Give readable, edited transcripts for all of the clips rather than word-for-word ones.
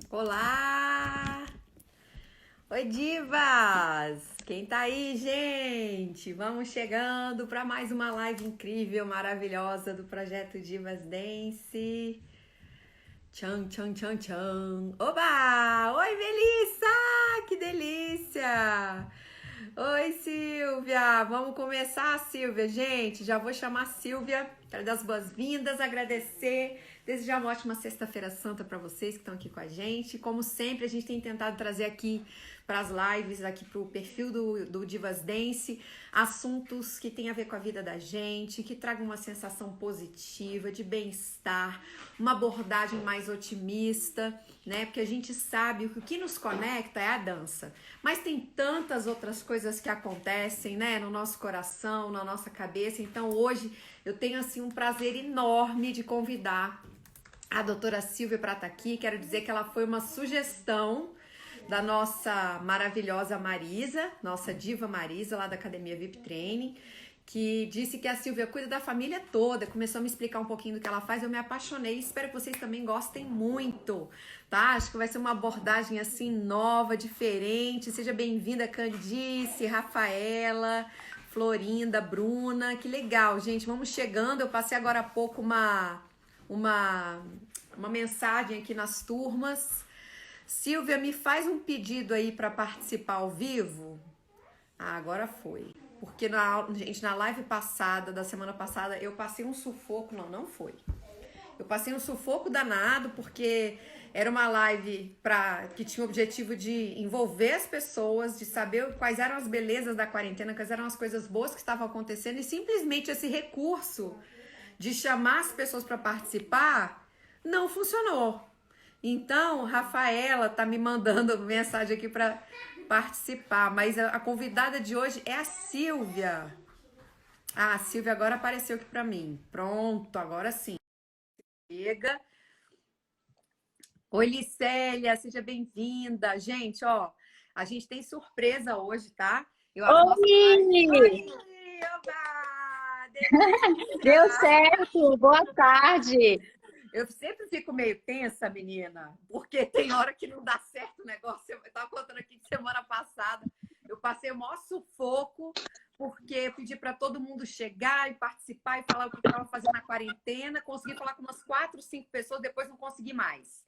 Olá! Oi, divas! Quem tá aí, gente? Vamos chegando para mais uma live incrível, maravilhosa do projeto Divas Dance. Tchan, tchan, tchan, tchan. Oba! Oi, Melissa! Que delícia! Oi, Silvia! Vamos começar, Silvia. Gente, já vou chamar a Silvia. Quero dar as boas-vindas, agradecer. Desejar uma ótima sexta-feira santa para vocês que estão aqui com a gente. Como sempre, a gente tem tentado trazer aqui para as lives, aqui para o perfil do Divas Dance, assuntos que têm a ver com a vida da gente, que tragam uma sensação positiva, de bem-estar, uma abordagem mais otimista, né? Porque a gente sabe que o que nos conecta é a dança. Mas tem tantas outras coisas que acontecem, né? No nosso coração, na nossa cabeça. Então hoje eu tenho assim um prazer enorme de convidar a doutora Silvia para estar aqui. Quero dizer que ela foi uma sugestão da nossa maravilhosa Marisa, nossa diva Marisa, lá da Academia VIP Training, que disse que a Silvia cuida da família toda, começou a me explicar um pouquinho do que ela faz, eu me apaixonei, espero que vocês também gostem muito, tá? Acho que vai ser uma abordagem assim nova, diferente. Seja bem-vinda, Candice, Rafaela, Florinda, Bruna, que legal, gente, vamos chegando. Eu passei agora há pouco uma mensagem aqui nas turmas. Silvia, me faz um pedido aí para participar ao vivo. Ah, agora foi. Porque gente, na live passada, da semana passada, eu passei um sufoco. Não foi. Eu passei um sufoco danado, porque era uma live que tinha o objetivo de envolver as pessoas, de saber quais eram as belezas da quarentena, quais eram as coisas boas que estavam acontecendo, e simplesmente esse recurso de chamar as pessoas para participar não funcionou. Então, Rafaela tá me mandando mensagem aqui para participar, mas a convidada de hoje é a Silvia. Ah, a Silvia agora apareceu aqui para mim. Pronto, agora sim. Chega. Oi, Licélia, seja bem-vinda. Gente, ó, a gente tem surpresa hoje, tá? As nossas lives... Oi! Oi, oba! Delícia! Deu certo! Boa tarde! Eu sempre fico meio tensa, menina, porque tem hora que não dá certo o negócio. Eu estava contando aqui que semana passada eu passei o maior sufoco, porque eu pedi para todo mundo chegar e participar e falar o que estava fazendo na quarentena. Consegui falar com umas 4, 5 pessoas, depois não consegui mais.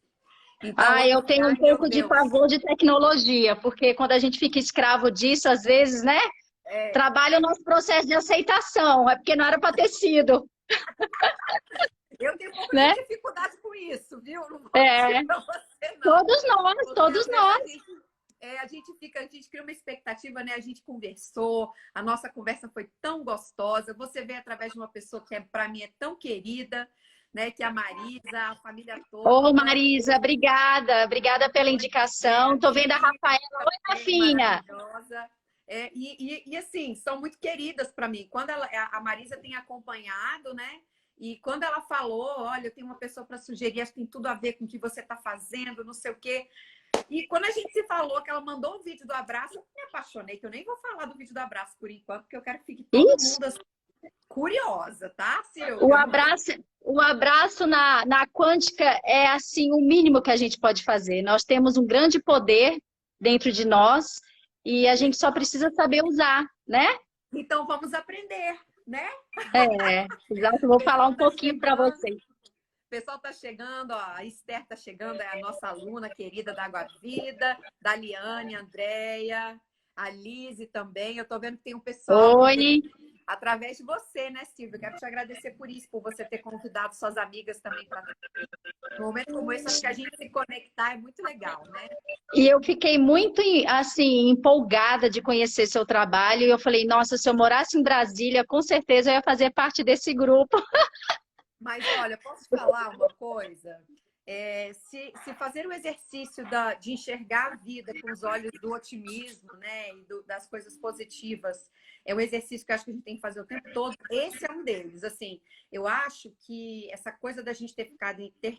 Então, Ah, hoje eu eu falei, tenho um ai meu pouco de Deus, pavor de tecnologia, porque quando a gente fica escravo disso, às vezes, né? é, Trabalha o nosso processo de aceitação, é porque não era para ter sido, eu tenho um pouco de né? dificuldade com isso, viu? Não vou É, mentir para você, não. todos nós, Porque todos às vezes nós. a gente cria uma expectativa, né? A gente conversou, a nossa conversa foi tão gostosa. Você vê através de uma pessoa que para mim é tão querida, né? Que é a Marisa, a família Ô, toda. Marisa, obrigada pela É, a indicação. Tô vendo a Melissa Rafaela. Oi, também, Rafinha. maravilhosa. E assim, são muito queridas para mim. Quando a Marisa tem acompanhado, né? E quando ela falou, olha, eu tenho uma pessoa para sugerir, acho que tem tudo a ver com o que você está fazendo, não sei o quê. E quando a gente se falou, que ela mandou o vídeo do abraço, eu me apaixonei, que eu nem vou falar do vídeo do abraço por enquanto, porque eu quero que fique todo Isso. mundo assim, curiosa, tá, O Silvia? abraço, o abraço na quântica é assim o mínimo que a gente pode fazer. Nós temos um grande poder dentro de nós e a gente só precisa saber usar, né? Então vamos aprender, né? É, exato. Eu O vou falar pessoal um tá pouquinho para chegando, vocês. o pessoal tá chegando, ó, a Esther tá chegando, é a nossa aluna querida da Água Vida, da Liane, a Andréia, a Lise também. Eu tô vendo que tem um pessoal que veio Oi. através de você, né, Silvia? Quero te agradecer por isso, por você ter convidado suas amigas também para um momento como esse. Acho que a gente se conectar é muito legal, né? E eu fiquei muito assim empolgada de conhecer seu trabalho e eu falei, nossa, se eu morasse em Brasília, com certeza eu ia fazer parte desse grupo. Mas olha, posso te falar uma coisa? Se fazer o exercício de enxergar a vida com os olhos do otimismo, né, e das coisas positivas, é um exercício que eu acho que a gente tem que fazer o tempo todo. Esse é um deles. Assim, eu acho que essa coisa da gente ter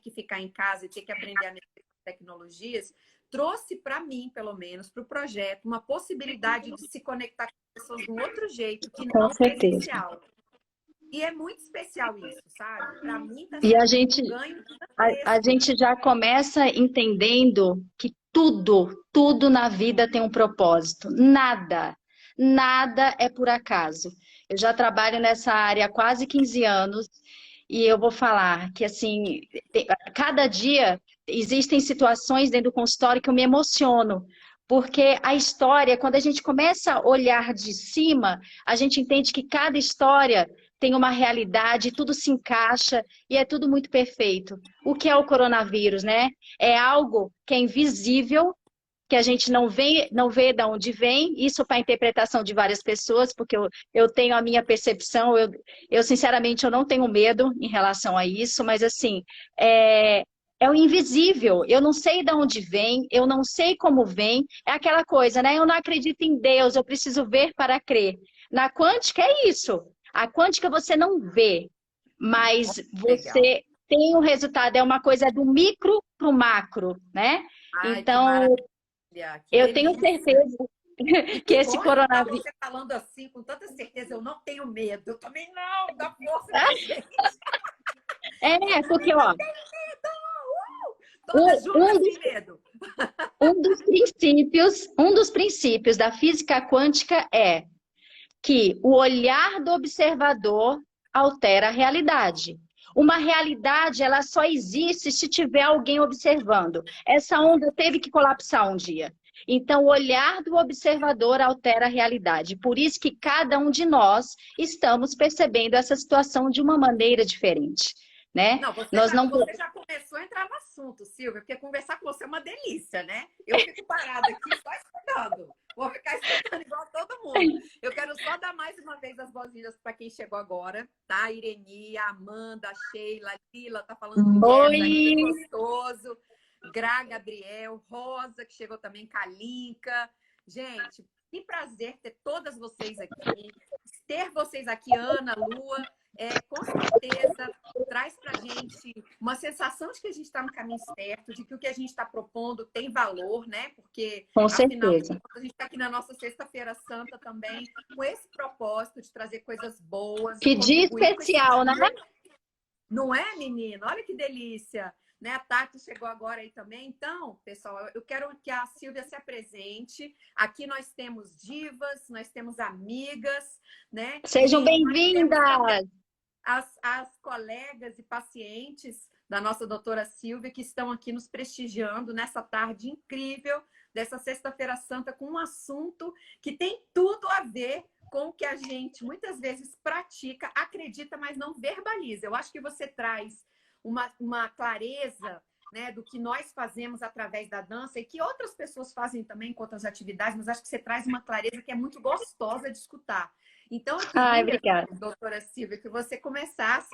que ficar em casa e ter que aprender a mexer com tecnologias trouxe para mim, pelo menos, para o projeto, uma possibilidade de se conectar com pessoas de um outro jeito que Com não certeza. presencial. E é muito especial isso, sabe? Para mim está E sendo um ganho a gigantesco. gente já começa entendendo que tudo na vida tem um propósito. Nada é por acaso. Eu já trabalho nessa área há quase 15 anos e eu vou falar que, assim, cada dia existem situações dentro do consultório que eu me emociono. Porque a história, quando a gente começa a olhar de cima, a gente entende que cada história tem uma realidade, tudo se encaixa e é tudo muito perfeito. O que é o coronavírus, né? É algo que é invisível, que a gente não vê de onde vem, isso para a interpretação de várias pessoas, porque eu tenho a minha percepção, sinceramente eu não tenho medo em relação a isso, mas assim, é o invisível, eu não sei de onde vem, eu não sei como vem, é aquela coisa, né? Eu não acredito em Deus, eu preciso ver para crer. Na quântica é isso, a quântica você não vê, mas Legal. você tem o resultado, é uma coisa do micro para o macro, né? Ai, que Então, maravilha, que eu tenho delícia. certeza E que que esse bom escutar coronavírus. você falando assim, com tanta certeza. Eu não tenho medo. Eu também não, dá força pra gente. Porque, ó, Todas juntas um sem medo. um dos princípios da física quântica é que o olhar do observador altera a realidade. Uma realidade, ela só existe se tiver alguém observando. Essa onda teve que colapsar um dia. Então, o olhar do observador altera a realidade. Por isso que cada um de nós estamos percebendo essa situação de uma maneira diferente, né? Não, Nós não. você já começou a entrar no assunto, Silvia, porque conversar com você é uma delícia, né? Eu fico parada aqui só escutando. Vou ficar escutando igual todo mundo. Eu quero só dar mais uma vez as boas-vindas para quem chegou agora, tá? A Ireni, a Amanda, a Sheila, a Lila, tá falando de jazz aí, bem Oi! gostoso. Gra, Gabriel, Rosa, que chegou também, Kalinka. Gente, que prazer ter todas vocês aqui. Ter vocês aqui, Ana, Lua, com certeza traz para a gente uma sensação de que a gente está no caminho certo, de que o que a gente está propondo tem valor, né? Porque, Com afinal de certeza. contas, a gente está aqui na nossa Sexta-feira Santa também, com esse propósito de trazer coisas boas, de Que dia contribuir com esse especial, né? dia. Não é, menino? Olha que delícia! Né? A Tati chegou agora aí também. Então, pessoal, eu quero que a Silvia se apresente. Aqui nós temos divas, nós temos amigas, né? Sejam E nós temos também bem-vindas! as colegas e pacientes da nossa doutora Silvia que estão aqui nos prestigiando nessa tarde incrível dessa Sexta-feira Santa com um assunto que tem tudo a ver com o que a gente muitas vezes pratica, acredita, mas não verbaliza. Eu acho que você traz uma clareza, né, do que nós fazemos através da dança e que outras pessoas fazem também com outras atividades, mas acho que você traz uma clareza que é muito gostosa de escutar. Então, eu Ai, queria, obrigada. doutora Silvia, que você começasse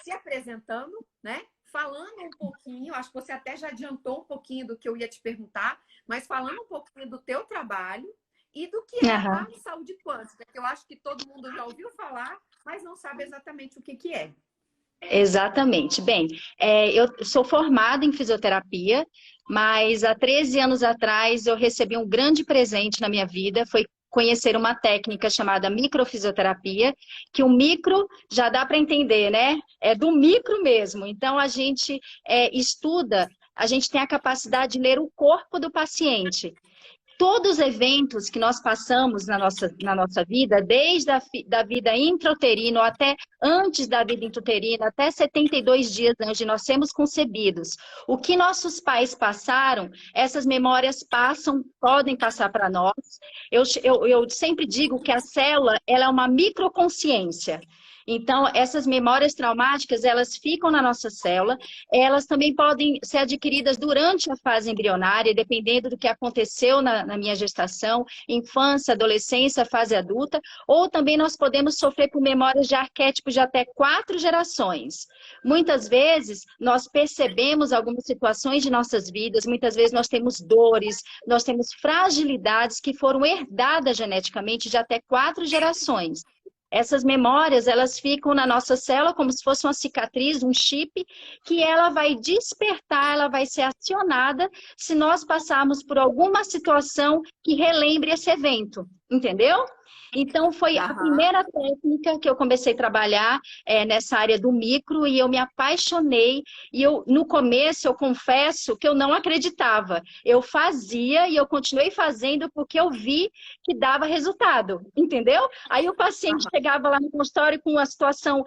se apresentando, né? Falando um pouquinho, acho que você até já adiantou um pouquinho do que eu ia te perguntar, mas falando um pouquinho do teu trabalho e do que é a saúde quântica, que eu acho que todo mundo já ouviu falar, mas não sabe exatamente o que é. Exatamente. Bem, eu sou formada em fisioterapia, mas há 13 anos atrás eu recebi um grande presente na minha vida, foi conhecer uma técnica chamada microfisioterapia, que o micro já dá para entender, né? É do micro mesmo. Então, a gente estuda, a gente tem a capacidade de ler o corpo do paciente. Todos os eventos que nós passamos na nossa vida, desde da vida intrauterina até antes da vida intrauterina, até 72 dias antes de nós sermos concebidos, o que nossos pais passaram, essas memórias podem passar para nós. Eu sempre digo que a célula ela é uma microconsciência. Então, essas memórias traumáticas, elas ficam na nossa célula, elas também podem ser adquiridas durante a fase embrionária, dependendo do que aconteceu na minha gestação, infância, adolescência, fase adulta, ou também nós podemos sofrer por memórias de arquétipos de até 4 gerações. Muitas vezes, nós percebemos algumas situações de nossas vidas, muitas vezes nós temos dores, nós temos fragilidades que foram herdadas geneticamente de até 4 gerações. Essas memórias, elas ficam na nossa célula como se fosse uma cicatriz, um chip, que ela vai despertar, ela vai ser acionada se nós passarmos por alguma situação que relembre esse evento, entendeu? Então, foi a Aham. primeira técnica que eu comecei a trabalhar nessa área do micro e eu me apaixonei. E eu, no começo, eu confesso que eu não acreditava. Eu fazia e eu continuei fazendo porque eu vi que dava resultado, entendeu? Aí o paciente Aham. chegava lá no consultório com uma situação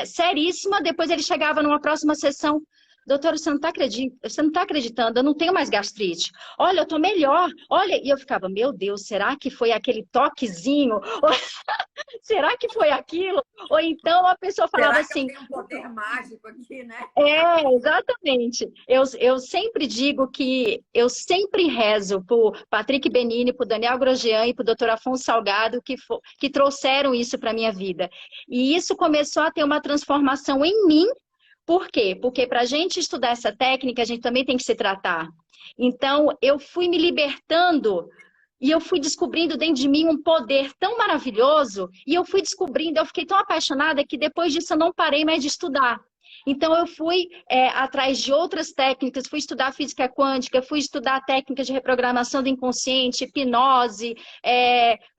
seríssima, depois ele chegava numa próxima sessão. Doutora, você não está acreditando, eu não tenho mais gastrite. Olha, eu tô melhor. Olha, e eu ficava, meu Deus, será que foi aquele toquezinho? Ou será que foi aquilo? Ou então a pessoa falava Será que eu assim, tenho um poder mágico aqui, né? exatamente. Eu sempre digo que eu sempre rezo por Patrick Benini, por Daniel Grosjean e por Dr. Afonso Salgado, que trouxeram isso para a minha vida. E isso começou a ter uma transformação em mim. Por quê? Porque para a gente estudar essa técnica, a gente também tem que se tratar. Então, eu fui me libertando e eu fui descobrindo dentro de mim um poder tão maravilhoso, e eu fui descobrindo, eu fiquei tão apaixonada que depois disso eu não parei mais de estudar. Então, eu fui atrás de outras técnicas, fui estudar física quântica, fui estudar técnicas de reprogramação do inconsciente, hipnose,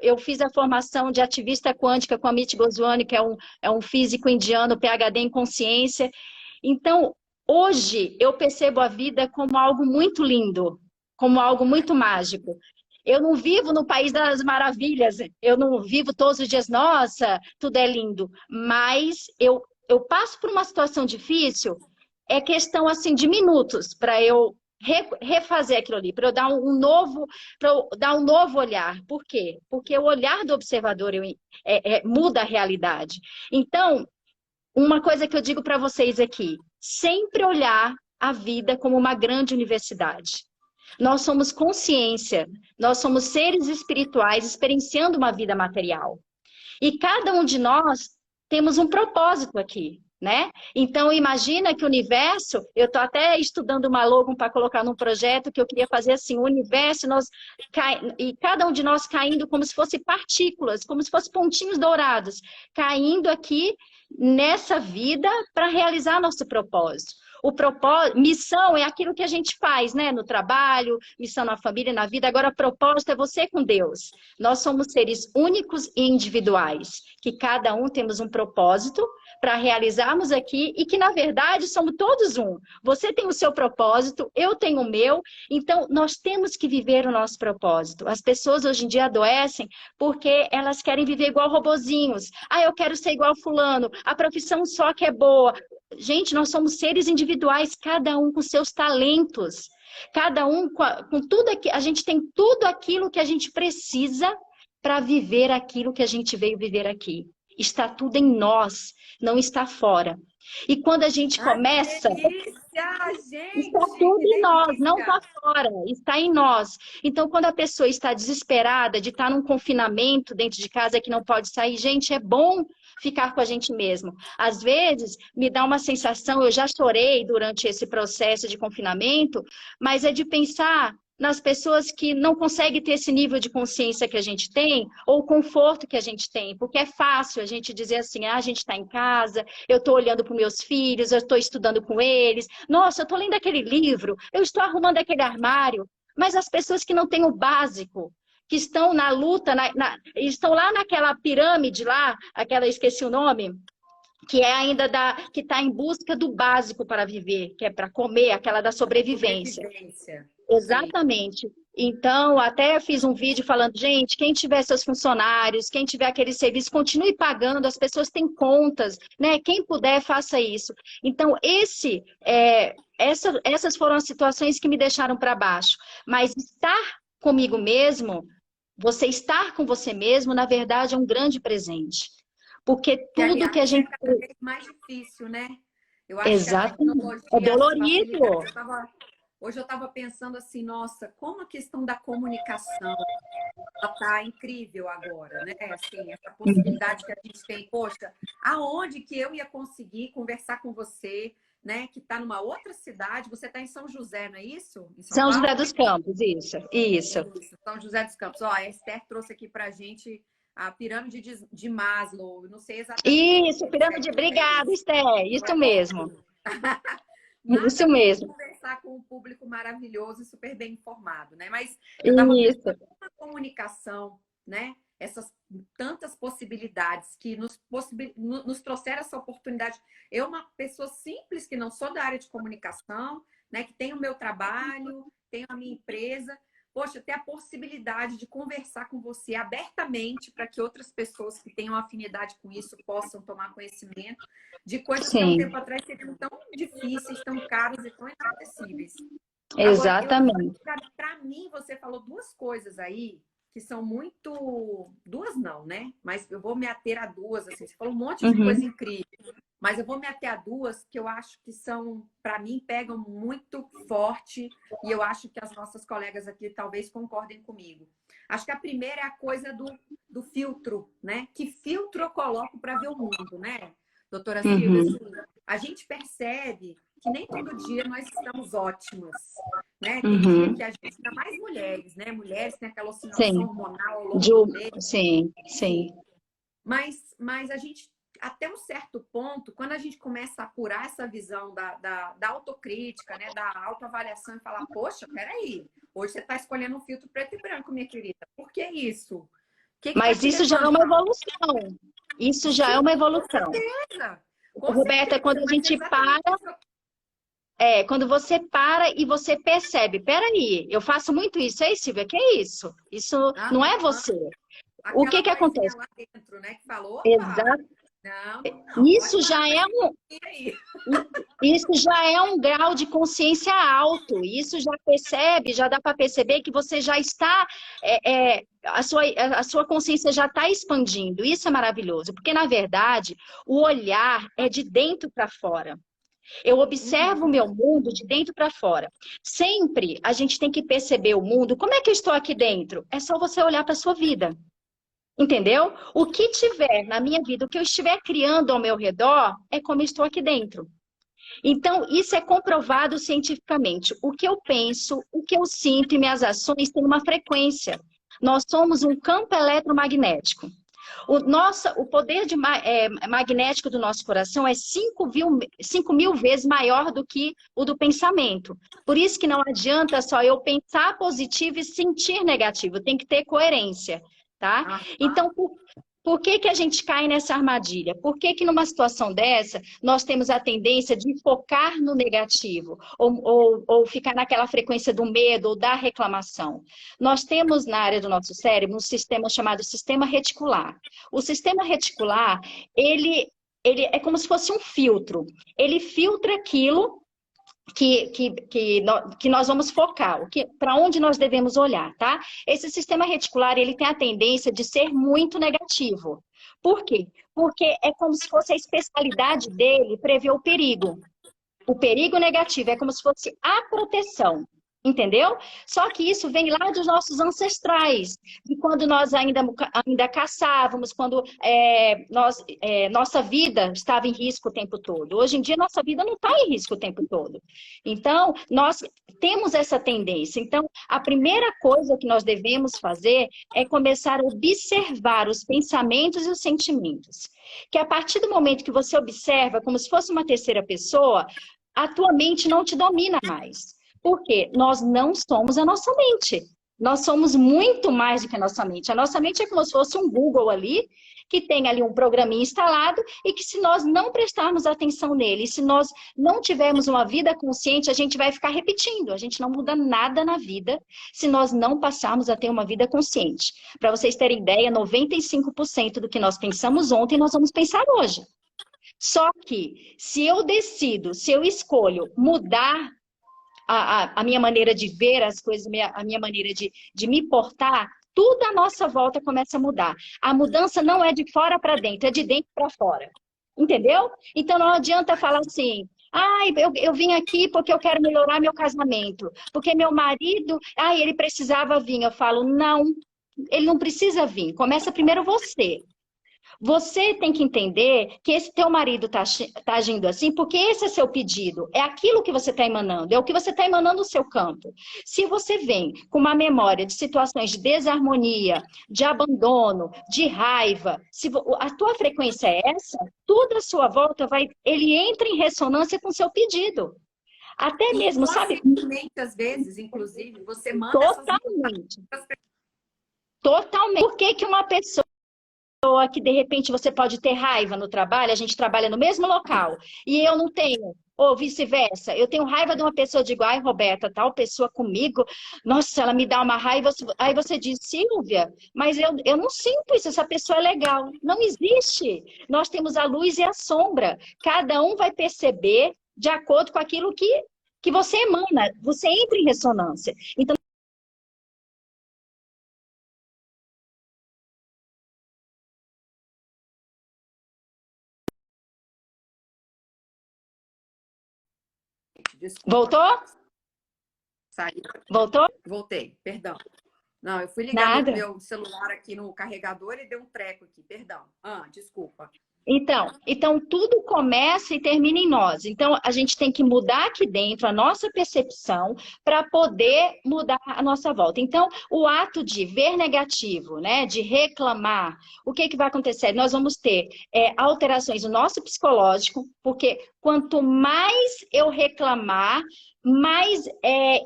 eu fiz a formação de ativista quântica com Amit Goswami, que é um físico indiano, PhD em consciência. Então, hoje, eu percebo a vida como algo muito lindo, como algo muito mágico. Eu não vivo no país das maravilhas, eu não vivo todos os dias, nossa, tudo é lindo, mas eu passo por uma situação difícil, é questão assim de minutos para eu refazer aquilo ali, para eu dar um novo olhar. Por quê? Porque o olhar do observador muda a realidade. Então, uma coisa que eu digo para vocês aqui, sempre olhar a vida como uma grande universidade. Nós somos consciência, nós somos seres espirituais experienciando uma vida material. E cada um de nós temos um propósito aqui, né? Então, imagina que o universo, eu estou até estudando uma logo para colocar num projeto que eu queria fazer assim, o universo, e cada um de nós caindo como se fosse partículas, como se fossem pontinhos dourados, caindo aqui nessa vida para realizar nosso propósito. O propósito, missão é aquilo que a gente faz, né? No trabalho, missão na família, na vida. Agora, propósito é você com Deus. Nós somos seres únicos e individuais, que cada um temos um propósito para realizarmos aqui e que, na verdade, somos todos um. Você tem o seu propósito, eu tenho o meu, então nós temos que viver o nosso propósito. As pessoas hoje em dia adoecem porque elas querem viver igual robozinhos. Ah, eu quero ser igual fulano, a profissão só que é boa. Gente, nós somos seres individuais, cada um com seus talentos. Cada um com tudo aqui, a gente tem tudo aquilo que a gente precisa para viver aquilo que a gente veio viver aqui. Está tudo em nós, não está fora. E quando a gente Ai, que começa, delícia, está gente, tudo que em nós, não está delícia. fora, está em nós. Então, quando a pessoa está desesperada de estar num confinamento dentro de casa que não pode sair, gente, é bom ficar com a gente mesmo. Às vezes, me dá uma sensação, eu já chorei durante esse processo de confinamento, mas é de pensar nas pessoas que não conseguem ter esse nível de consciência que a gente tem, ou o conforto que a gente tem, porque é fácil a gente dizer assim, a gente está em casa, eu estou olhando para os meus filhos, eu estou estudando com eles, nossa, eu estou lendo aquele livro, eu estou arrumando aquele armário, mas as pessoas que não têm o básico, que estão na luta, estão lá naquela pirâmide lá, aquela, esqueci o nome, que é ainda que está em busca do básico para viver, que é para comer, aquela da sobrevivência. Sobrevivência. Sim. Exatamente. Então, até fiz um vídeo falando, gente, quem tiver seus funcionários, quem tiver aquele serviço, continue pagando, as pessoas têm contas, né? Quem puder, faça isso. Então, essas foram as situações que me deixaram para baixo. Mas estar comigo mesmo, você estar com você mesmo, na verdade, é um grande presente. Porque E, tudo que a aliás, é gente... cada vez mais difícil, né? Eu acho que a Exatamente. É tecnologia facilita. dolorido. Hoje eu estava pensando assim, nossa, como a questão da comunicação está incrível agora, né? Assim, essa possibilidade que a gente tem, poxa, aonde que eu ia conseguir conversar com você, né? Que está numa outra cidade, você está em São José, não é isso? Em São São José Paulo? dos Campos, isso, isso. Isso, São José dos Campos. Ó, a Esther trouxe aqui para a gente a pirâmide de Maslow. Não sei exatamente o que Isso, pirâmide, é obrigada, isso. Esther, Não isso é mesmo, óbvio? isso Nada como mesmo, conversar com um público maravilhoso e super bem informado, né? Mas eu estava isso. pensando na comunicação, né? essas tantas possibilidades que nos trouxeram essa oportunidade. Eu, uma pessoa simples, que não sou da área de comunicação, né, que tenho o meu trabalho, tenho a minha empresa, poxa, ter a possibilidade de conversar com você abertamente para que outras pessoas que tenham afinidade com isso possam tomar conhecimento de coisas que há um Sim, tempo atrás seriam tão difíceis, tão caras e tão inacessíveis. Agora, exatamente. para mim, você falou duas coisas aí que são muito... Duas não, né? Mas eu vou me ater a duas, assim. Você falou um monte de coisa Uhum, incrível. Mas eu vou me ater a duas que eu acho que são, para mim, pegam muito forte e eu acho que as nossas colegas aqui talvez concordem comigo. Acho que a primeira é a coisa do filtro, né? Que filtro eu coloco para ver o mundo, né? Doutora Silvia, uhum, assim, a gente percebe que nem todo dia nós estamos ótimas, né? Tem dia uhum. que a gente, ainda mais mulheres, né? Mulheres têm aquela oscilação Sim, hormonal ao longo do mês, sim, sim. enfim. Mas a gente, até um certo ponto, quando a gente começa a apurar essa visão da autocrítica, né, da autoavaliação e falar, poxa, peraí, hoje você está escolhendo um filtro preto e branco, minha querida. Por que isso? O que está Mas te isso já é levando uma a... evolução. Isso já é Sim, uma com evolução. certeza. Com Roberta, quando certeza, a mas é gente exatamente para, isso. quando você para e você percebe, peraí, eu faço muito isso, aí, Silvia, que é isso? Isso não é Aham. você. O Aquela que que vozinha acontece? lá dentro, né, que falou, opa, Exato. não, não, não, pode Isso parar já com é esse um, aí. isso já é um grau de consciência alto. Isso já percebe, já dá para perceber que você já está, a sua consciência já está expandindo. Isso é maravilhoso, porque na verdade o olhar é de dentro para fora. Eu observo o Uhum. meu mundo de dentro para fora. Sempre a gente tem que perceber o mundo. Como é que eu estou aqui dentro? É só você olhar para a sua vida. Entendeu? O que tiver na minha vida, o que eu estiver criando ao meu redor, é como eu estou aqui dentro. Então, isso é comprovado cientificamente. O que eu penso, o que eu sinto e minhas ações têm uma frequência. Nós somos um campo eletromagnético. O poder magnético do nosso coração é 5.000 vezes maior do que o do pensamento. Por isso que não adianta só eu pensar positivo e sentir negativo, tem que ter coerência, tá? Aham. Então, por que que a gente cai nessa armadilha? Por que que numa situação dessa nós temos a tendência de focar no negativo ou ficar naquela frequência do medo ou da reclamação? Nós temos na área do nosso cérebro um sistema chamado sistema reticular. O sistema reticular, ele é como se fosse um filtro. Ele filtra aquilo que nós vamos focar, para onde nós devemos olhar, tá? Esse sistema reticular, ele tem a tendência de ser muito negativo. Por quê? Porque é como se fosse a especialidade dele prever o perigo. O perigo negativo é como se fosse a proteção. Entendeu? Só que isso vem lá dos nossos ancestrais, de quando nós ainda caçávamos, quando nossa vida estava em risco o tempo todo. Hoje em dia, nossa vida não está em risco o tempo todo. Então, nós temos essa tendência. Então, a primeira coisa que nós devemos fazer é começar a observar os pensamentos e os sentimentos. Que a partir do momento que você observa como se fosse uma terceira pessoa, a tua mente não te domina mais. Porque nós não somos a nossa mente. Nós somos muito mais do que a nossa mente. A nossa mente é como se fosse um Google ali, que tem ali um programinha instalado e que se nós não prestarmos atenção nele, se nós não tivermos uma vida consciente, a gente vai ficar repetindo. A gente não muda nada na vida se nós não passarmos a ter uma vida consciente. Para vocês terem ideia, 95% do que nós pensamos ontem, nós vamos pensar hoje. Só que, se eu decido, se eu escolho mudar a minha maneira de ver as coisas, a minha maneira de me portar, tudo à nossa volta começa a mudar. A mudança não é de fora para dentro, é de dentro para fora. Entendeu? Então não adianta falar assim, eu vim aqui porque eu quero melhorar meu casamento, porque meu marido, ele precisava vir. Eu falo, não, ele não precisa vir. Começa primeiro você. Você tem que entender que esse teu marido tá agindo assim porque esse é seu pedido, é aquilo que você está emanando, é o que você está emanando no seu campo. Se você vem com uma memória de situações de desarmonia, de abandono, de raiva, se a tua frequência é essa, tudo à sua volta ele entra em ressonância com o seu pedido. Até E mesmo, sabe? inconscientemente, às vezes, inclusive, você manda essas mensagens Totalmente. para as pessoas. Totalmente. Por que que uma pessoa que de repente você pode ter raiva no trabalho, a gente trabalha no mesmo local, e eu não tenho, ou vice-versa, eu tenho raiva de uma pessoa, eu digo, ai, Roberta, tal pessoa comigo, nossa, ela me dá uma raiva, aí você diz, Silvia, mas eu não sinto isso, essa pessoa é legal. Não existe. Nós temos a luz e a sombra. Cada um vai perceber de acordo com aquilo que você emana, você entra em ressonância. Então, Desculpa. voltou? Saí. Voltou? Voltei, perdão. Não, eu fui ligar Nada. meu celular aqui no carregador e deu um treco aqui, perdão. Desculpa. Então, tudo começa e termina em nós. Então, a gente tem que mudar aqui dentro a nossa percepção para poder mudar a nossa volta. Então, o ato de ver negativo, né, de reclamar, o que que vai acontecer? Nós vamos ter alterações no nosso psicológico, porque quanto mais eu reclamar, mais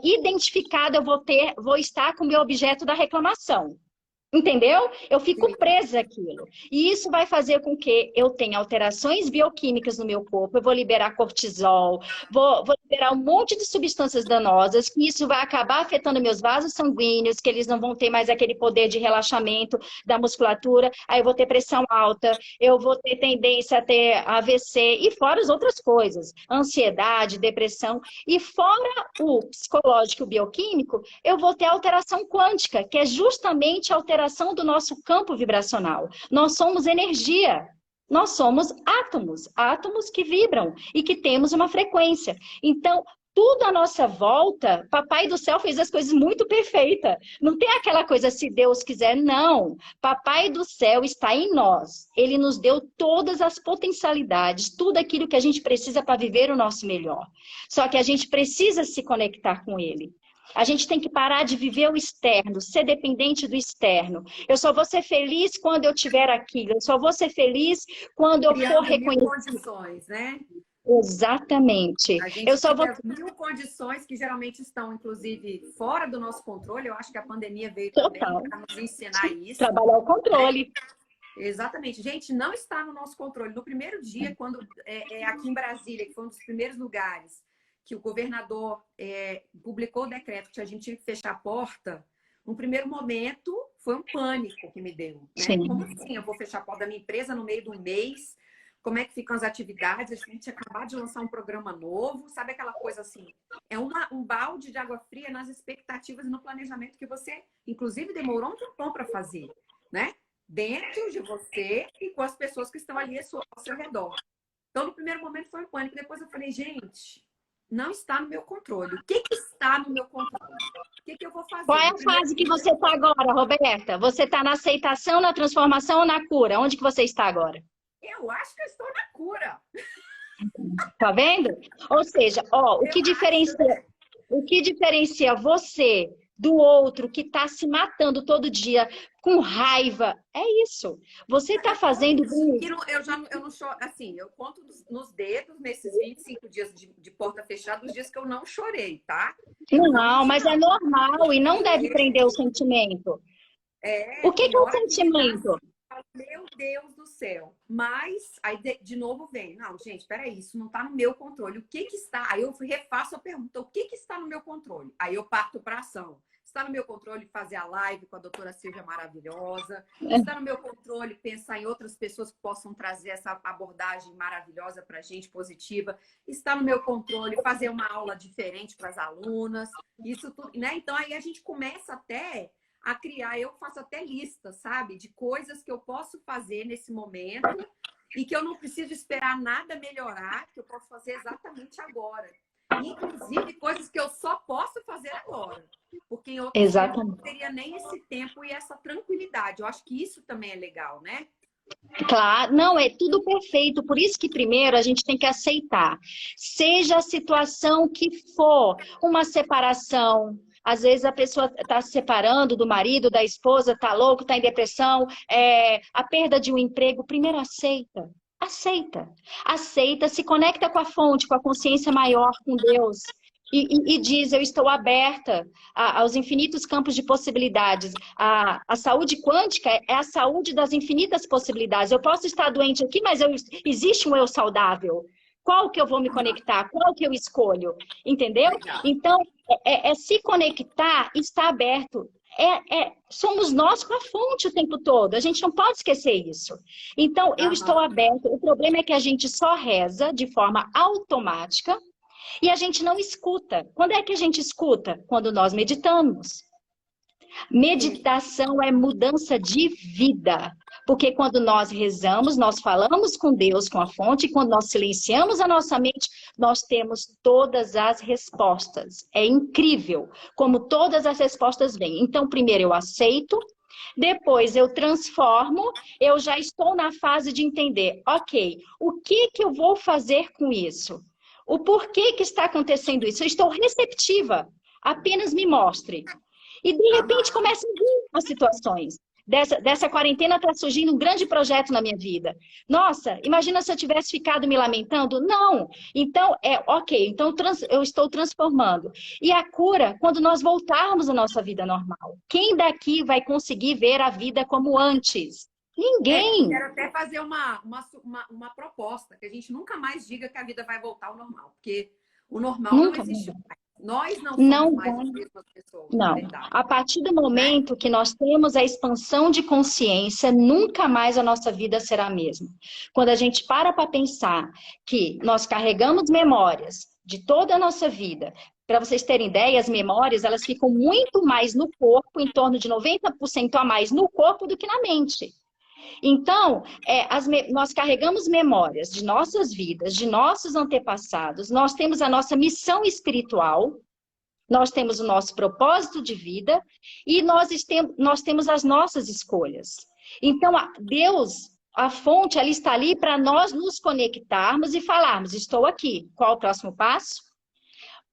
identificado eu vou estar com o meu objeto da reclamação. Entendeu? Eu fico Sim. presa àquilo. E isso vai fazer com que eu tenha alterações bioquímicas no meu corpo. Eu vou liberar cortisol, vou liberar um monte de substâncias danosas, que isso vai acabar afetando meus vasos sanguíneos, que eles não vão ter mais aquele poder de relaxamento da musculatura. Aí eu vou ter pressão alta, eu vou ter tendência a ter AVC, e fora as outras coisas. Ansiedade, depressão. E fora o psicológico e o bioquímico, eu vou ter alteração quântica, que é justamente a alteração do nosso campo vibracional. Nós somos energia. Nós somos átomos, átomos que vibram e que temos uma frequência. Então, tudo à nossa volta, Papai do Céu fez as coisas muito perfeitas. Não tem aquela coisa, se Deus quiser, não. Papai do Céu está em nós. Ele nos deu todas as potencialidades, tudo aquilo que a gente precisa para viver o nosso melhor. Só que a gente precisa se conectar com ele. A gente tem que parar de viver o externo, ser dependente do externo. Eu só vou ser feliz quando eu tiver aquilo. Eu só vou ser feliz quando eu for reconhecido. Condições, né? Exatamente. A gente Eu só vou... mil condições que geralmente estão, inclusive, fora do nosso controle. Eu acho que a pandemia veio Total. também para nos ensinar isso. Trabalhar o controle. Exatamente. Gente, não está no nosso controle. No primeiro dia, quando aqui em Brasília, que foi um dos primeiros lugares que o governador publicou o decreto que a gente tinha que fechar a porta, no primeiro momento foi um pânico que me deu. Né? Como assim? Eu vou fechar a porta da minha empresa no meio do mês? Como é que ficam as atividades? A gente acabou de lançar um programa novo, sabe aquela coisa assim? É um balde de água fria nas expectativas e no planejamento que você, inclusive, demorou um tempão para fazer, né? Dentro de você e com as pessoas que estão ali ao seu redor. Então, no primeiro momento foi um pânico. Depois eu falei, gente, não está no meu controle. O que está no meu controle? O que eu vou fazer? Qual é a fase que você está agora, Roberta? Você está na aceitação, na transformação ou na cura? Onde que você está agora? Eu acho que eu estou na cura. Tá vendo? Ou seja, o que diferencia você do outro que está se matando todo dia com raiva, é isso. Você está fazendo eu não choro, assim, eu conto nos dedos nesses 25 dias de porta fechada, os dias que eu não chorei, tá? Não, mas é normal e não deve prender o sentimento. O que é o sentimento? Meu Deus do céu. Mas, aí de novo vem. Não, gente, peraí, isso não está no meu controle. O que está? Aí eu refaço a pergunta, o que está no meu controle? Aí eu parto para ação. Está no meu controle fazer a live com a doutora Silvia maravilhosa. Está no meu controle pensar em outras pessoas que possam trazer essa abordagem maravilhosa para a gente, positiva. Está no meu controle fazer uma aula diferente para as alunas. Isso tudo, né? Então, aí a gente começa até a criar, eu faço até lista, sabe? De coisas que eu posso fazer nesse momento e que eu não preciso esperar nada melhorar, que eu posso fazer exatamente agora. Inclusive, coisas que eu só posso fazer agora. Porque em outros tempos eu não teria nem esse tempo e essa tranquilidade. Eu acho que isso também é legal, né? Claro, não, é tudo perfeito. Por isso que primeiro a gente tem que aceitar. Seja a situação que for, uma separação. Às vezes a pessoa está se separando do marido, da esposa, está louco, está em depressão, a perda de um emprego. Primeiro aceita. Aceita. Aceita, se conecta com a fonte, com a consciência maior, com Deus. e diz, eu estou aberta aos infinitos campos de possibilidades. A saúde quântica é a saúde das infinitas possibilidades. Eu posso estar doente aqui, mas existe um eu saudável. Qual que eu vou me conectar? Qual que eu escolho? Entendeu? Legal. Então, é se conectar, está aberto. Somos nós com a fonte o tempo todo. A gente não pode esquecer isso. Então, eu estou aberto. O problema é que a gente só reza de forma automática e a gente não escuta. Quando é que a gente escuta? Quando nós meditamos. Meditação é mudança de vida. Porque quando nós rezamos, nós falamos com Deus, com a fonte, e quando nós silenciamos a nossa mente, nós temos todas as respostas. É incrível como todas as respostas vêm. Então, primeiro eu aceito, depois eu transformo, eu já estou na fase de entender, ok, o que eu vou fazer com isso? O porquê que está acontecendo isso? Eu estou receptiva, apenas me mostre. E de repente começam a vir as situações. Dessa quarentena está surgindo um grande projeto na minha vida. Nossa, imagina se eu tivesse ficado me lamentando? Não. Então, ok, então eu estou transformando. E a cura, quando nós voltarmos à nossa vida normal. Quem daqui vai conseguir ver a vida como antes? Ninguém. Eu quero até fazer uma proposta, que a gente nunca mais diga que a vida vai voltar ao normal. Porque o normal Nunca não existe mais. Nós não não somos mais as mesmas pessoas. Não. A partir do momento que nós temos a expansão de consciência, nunca mais a nossa vida será a mesma. Quando a gente para pensar que nós carregamos memórias de toda a nossa vida, para vocês terem ideia, as memórias elas ficam muito mais no corpo, em torno de 90% a mais no corpo do que na mente. Então, nós carregamos memórias de nossas vidas, de nossos antepassados, nós temos a nossa missão espiritual, nós temos o nosso propósito de vida e nós temos as nossas escolhas. Então, Deus, a fonte, ela está ali para nós nos conectarmos e falarmos, estou aqui, qual o próximo passo?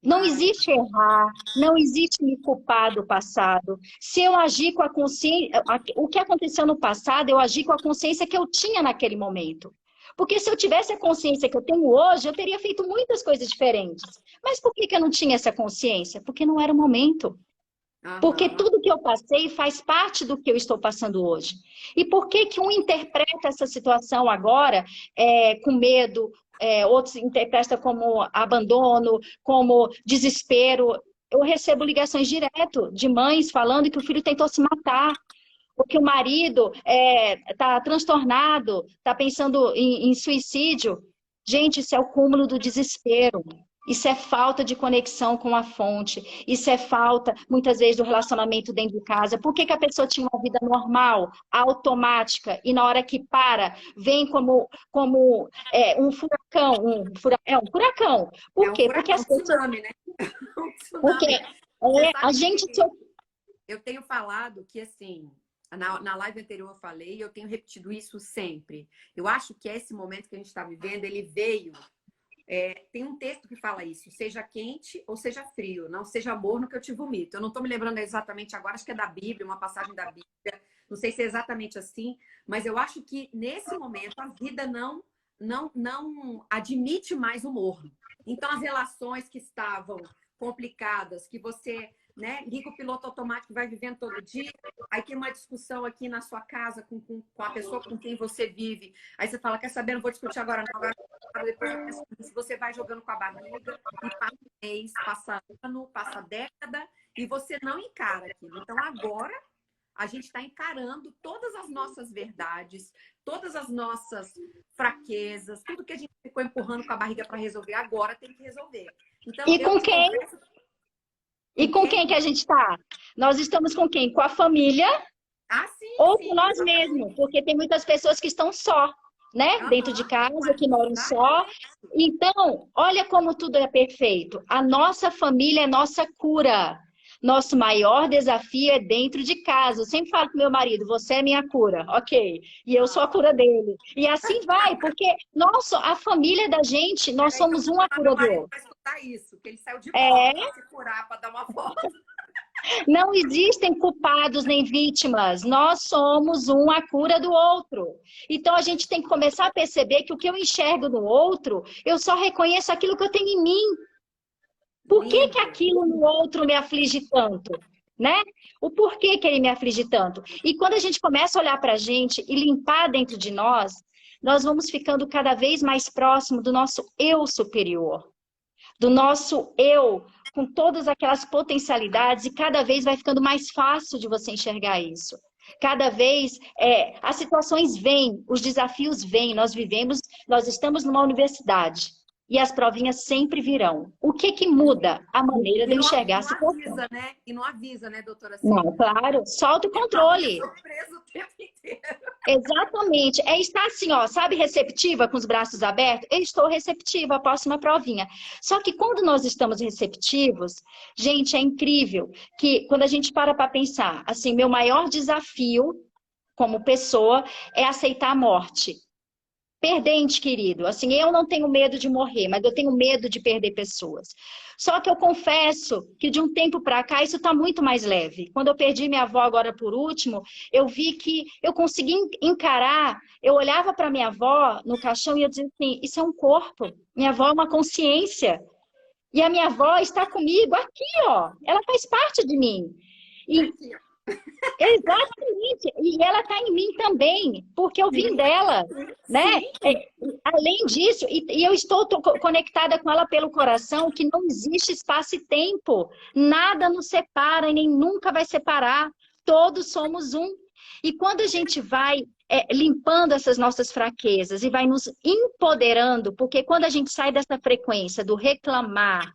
Não existe errar, não existe me culpar do passado. Se eu agir com a consciência, o que aconteceu no passado, eu agi com a consciência que eu tinha naquele momento. Porque se eu tivesse a consciência que eu tenho hoje, eu teria feito muitas coisas diferentes. Mas por que eu não tinha essa consciência? Porque não era o momento. Porque tudo que eu passei faz parte do que eu estou passando hoje. E por que um interpreta essa situação agora com medo, outros interpretam como abandono, como desespero? Eu recebo ligações direto de mães falando que o filho tentou se matar. Porque o marido está transtornado, está pensando em suicídio. Gente, isso é o cúmulo do desespero. Isso é falta de conexão com a fonte. Isso é falta, muitas vezes, do relacionamento dentro de casa. Por que a pessoa tinha uma vida normal, automática, e na hora que para, vem como um furacão? Um furacão. Por quê? Porque as pessoas... tsunami, né? Porque a gente... Eu tenho falado que, assim... Na live anterior eu falei, e eu tenho repetido isso sempre. Eu acho que esse momento que a gente está vivendo, ele veio... tem um texto que fala isso, seja quente ou seja frio, não seja morno que eu te vomito. Eu não estou me lembrando exatamente agora, acho que é da Bíblia, uma passagem da Bíblia, não sei se é exatamente assim, mas eu acho que nesse momento a vida não admite mais o morno. Então as relações que estavam complicadas, que você... liga o piloto automático, vai vivendo todo dia, aí tem uma discussão aqui na sua casa com a pessoa com quem você vive, aí você fala, quer saber, não vou discutir agora não, agora depois você vai jogando com a barriga, e passa mês, passa ano, passa década, e você não encara aquilo. Então agora a gente está encarando todas as nossas verdades, todas as nossas fraquezas, tudo que a gente ficou empurrando com a barriga para resolver, agora tem que resolver. Então, e com quem? E com quem que a gente está? Nós estamos com quem? Com a família? Sim, ou sim, com nós mesmos? Porque tem muitas pessoas que estão só, né? Dentro de casa, que moram só. Então, olha como tudo é perfeito. A nossa família é nossa cura. Nosso maior desafio é dentro de casa. Eu sempre falo com meu marido, você é minha cura, ok. E eu sou a cura dele. E assim vai, porque a família da gente, nós somos uma cura do outro. Vai escutar isso, que ele saiu de volta para se curar, para dar uma volta. Não existem culpados nem vítimas. Nós somos um a cura do outro. Então a gente tem que começar a perceber que o que eu enxergo no outro, eu só reconheço aquilo que eu tenho em mim. Por que que Lindo. aquilo no outro me aflige tanto? Né? O porquê que ele me aflige tanto? E quando a gente começa a olhar para a gente e limpar dentro de nós, nós vamos ficando cada vez mais próximo do nosso eu superior, do nosso eu com todas aquelas potencialidades, e cada vez vai ficando mais fácil de você enxergar isso. Cada vez as situações vêm, os desafios vêm, nós estamos numa universidade e as provinhas sempre virão. O que que muda? A maneira de eu enxergar a Não situação. avisa, né? E não avisa, né, doutora Cida? Não, claro, solta o Você tá muito controle. surpreso o tempo inteiro. Exatamente. É estar assim, ó, sabe, receptiva, com os braços abertos? Eu estou receptiva à próxima provinha. Só que quando nós estamos receptivos, gente, é incrível que quando a gente para pensar, assim, meu maior desafio como pessoa é aceitar a morte. Perdente, querido. Assim, eu não tenho medo de morrer, mas eu tenho medo de perder pessoas. Só que eu confesso que de um tempo para cá isso está muito mais leve. Quando eu perdi minha avó agora por último, eu vi que eu consegui encarar. Eu olhava para minha avó no caixão e eu dizia assim: isso é um corpo. Minha avó é uma consciência. E a minha avó está comigo aqui, ó. Ela faz parte de mim. E Aqui, ó. exatamente. E ela está em mim também, porque eu vim dela, né? Sim. Além disso, e eu estou conectada com ela pelo coração, que não existe espaço e tempo. Nada nos separa e nem nunca vai separar. Todos somos um. E quando a gente vai limpando essas nossas fraquezas e vai nos empoderando, porque quando a gente sai dessa frequência do reclamar,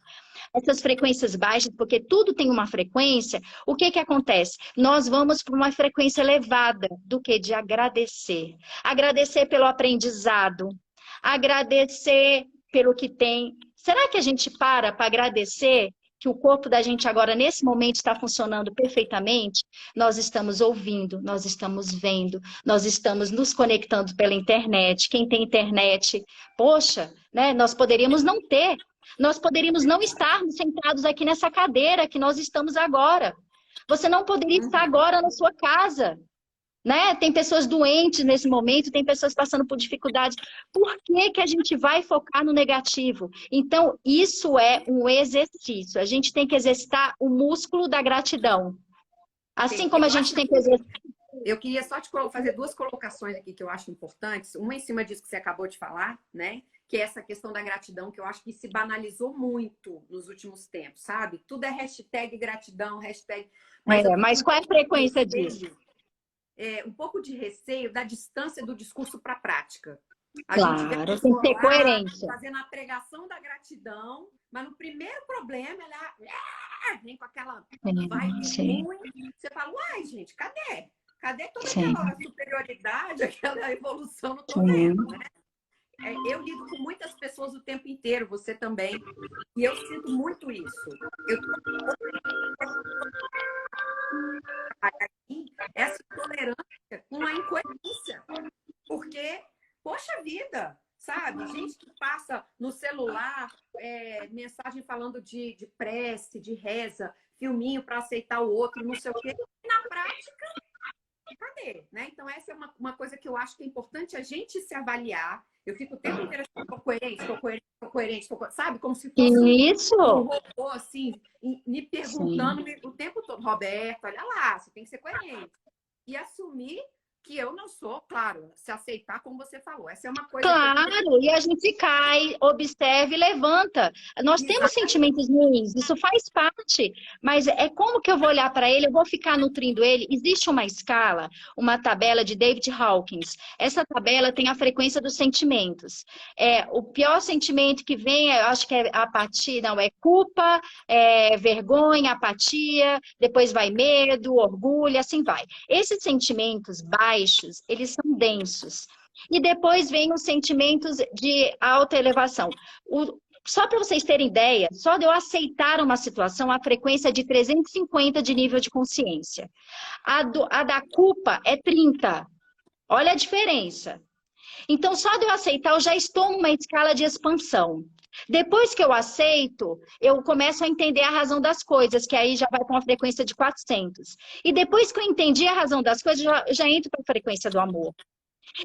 essas frequências baixas, porque tudo tem uma frequência, o que que acontece? Nós vamos para uma frequência elevada do que? De agradecer. Agradecer pelo aprendizado, agradecer pelo que tem. Será que a gente para agradecer que o corpo da gente agora, nesse momento, está funcionando perfeitamente? Nós estamos ouvindo, nós estamos vendo, nós estamos nos conectando pela internet. Quem tem internet, poxa, né, nós poderíamos não ter. Nós poderíamos não estarmos sentados aqui nessa cadeira que nós estamos agora. Você não poderia estar agora na sua casa, né? Tem pessoas doentes nesse momento, tem pessoas passando por dificuldades. Por que que a gente vai focar no negativo? Então, isso é um exercício. A gente tem que exercitar o músculo da gratidão. Assim como a gente tem que exercitar. Eu queria só fazer duas colocações aqui que eu acho importantes. Uma em cima disso que você acabou de falar, né? Que é essa questão da gratidão, que eu acho que se banalizou muito nos últimos tempos, sabe? Tudo é hashtag gratidão, hashtag... Mas qual é a frequência disso? Um pouco de receio da distância do discurso para a prática. Claro, tem que ter coerência. Fazendo a pregação da gratidão, mas no primeiro problema ela vem com aquela vibe ruim. Você fala, uai, gente, cadê? Cadê toda aquela superioridade, aquela evolução? Não tô vendo, né? Eu lido com muitas pessoas o tempo inteiro, você também. E eu sinto muito isso. Essa intolerância com a incoerência. Porque, poxa vida, sabe? Gente que passa no celular, mensagem falando de prece, de reza, filminho para aceitar o outro, não sei o quê. E na prática, cadê? Né? Então, essa é uma coisa que eu acho que é importante a gente se avaliar. Eu fico o tempo inteiro assim, tô coerente, sabe? Como se fosse um robô, assim, me perguntando o tempo todo, Roberto, olha lá, você tem que ser coerente. E assumir que eu não sou, claro, se aceitar como você falou. Essa é uma coisa... Claro, e a gente cai, observa e levanta. Nós temos sentimentos ruins, isso faz parte, mas é como que eu vou olhar para ele, eu vou ficar nutrindo ele. Existe uma escala, uma tabela de David Hawkins. Essa tabela tem a frequência dos sentimentos. O pior sentimento que vem, eu acho que é apatia, não, é culpa, vergonha, apatia, depois vai medo, orgulho, assim vai. Esses sentimentos baixos, eles são densos. E depois vem os sentimentos de alta elevação. Só para vocês terem ideia, só de eu aceitar uma situação, a frequência é de 350 de nível de consciência. A da culpa é 30. Olha a diferença. Então, só de eu aceitar, eu já estou numa escala de expansão. Depois que eu aceito, eu começo a entender a razão das coisas, que aí já vai com uma frequência de 400. E depois que eu entendi a razão das coisas, já entro para a frequência do amor.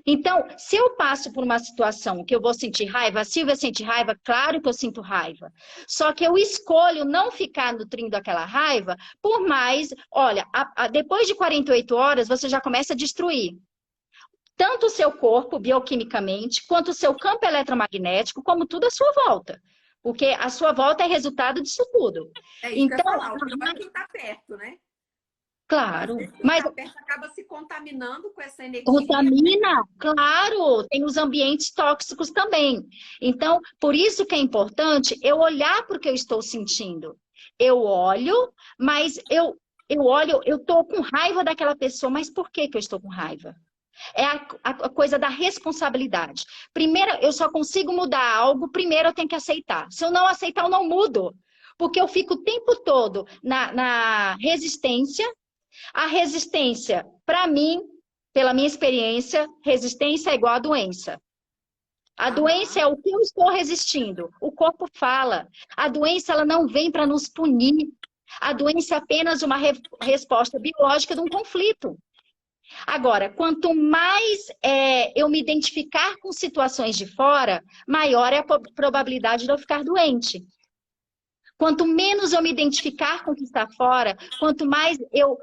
Então, se eu passo por uma situação que eu vou sentir raiva, a Silvia sente raiva, claro que eu sinto raiva. Só que eu escolho não ficar nutrindo aquela raiva, por mais, olha, depois de 48 horas você já começa a destruir tanto o seu corpo, bioquimicamente, quanto o seu campo eletromagnético, como tudo à sua volta. Porque a sua volta é resultado disso tudo. É isso que eu ia falar, o pior é quem está perto, né? Às Claro, vezes quem mas está perto acaba se contaminando com essa energia. contamina, claro, tem os ambientes tóxicos também. Então, por isso que é importante eu olhar para o que eu estou sentindo. Eu olho, mas eu olho, eu estou com raiva daquela pessoa, mas por que que eu estou com raiva? É a coisa da responsabilidade. Primeiro, eu só consigo mudar algo, primeiro eu tenho que aceitar. Se eu não aceitar, eu não mudo. Porque eu fico o tempo todo na resistência. A resistência, para mim, pela minha experiência, resistência é igual a doença. A doença é o que eu estou resistindo. O corpo fala. A doença ela não vem para nos punir. A doença é apenas uma resposta biológica de um conflito. Agora, quanto mais eu me identificar com situações de fora, maior é a probabilidade de eu ficar doente. Quanto menos eu me identificar com o que está fora, quanto mais eu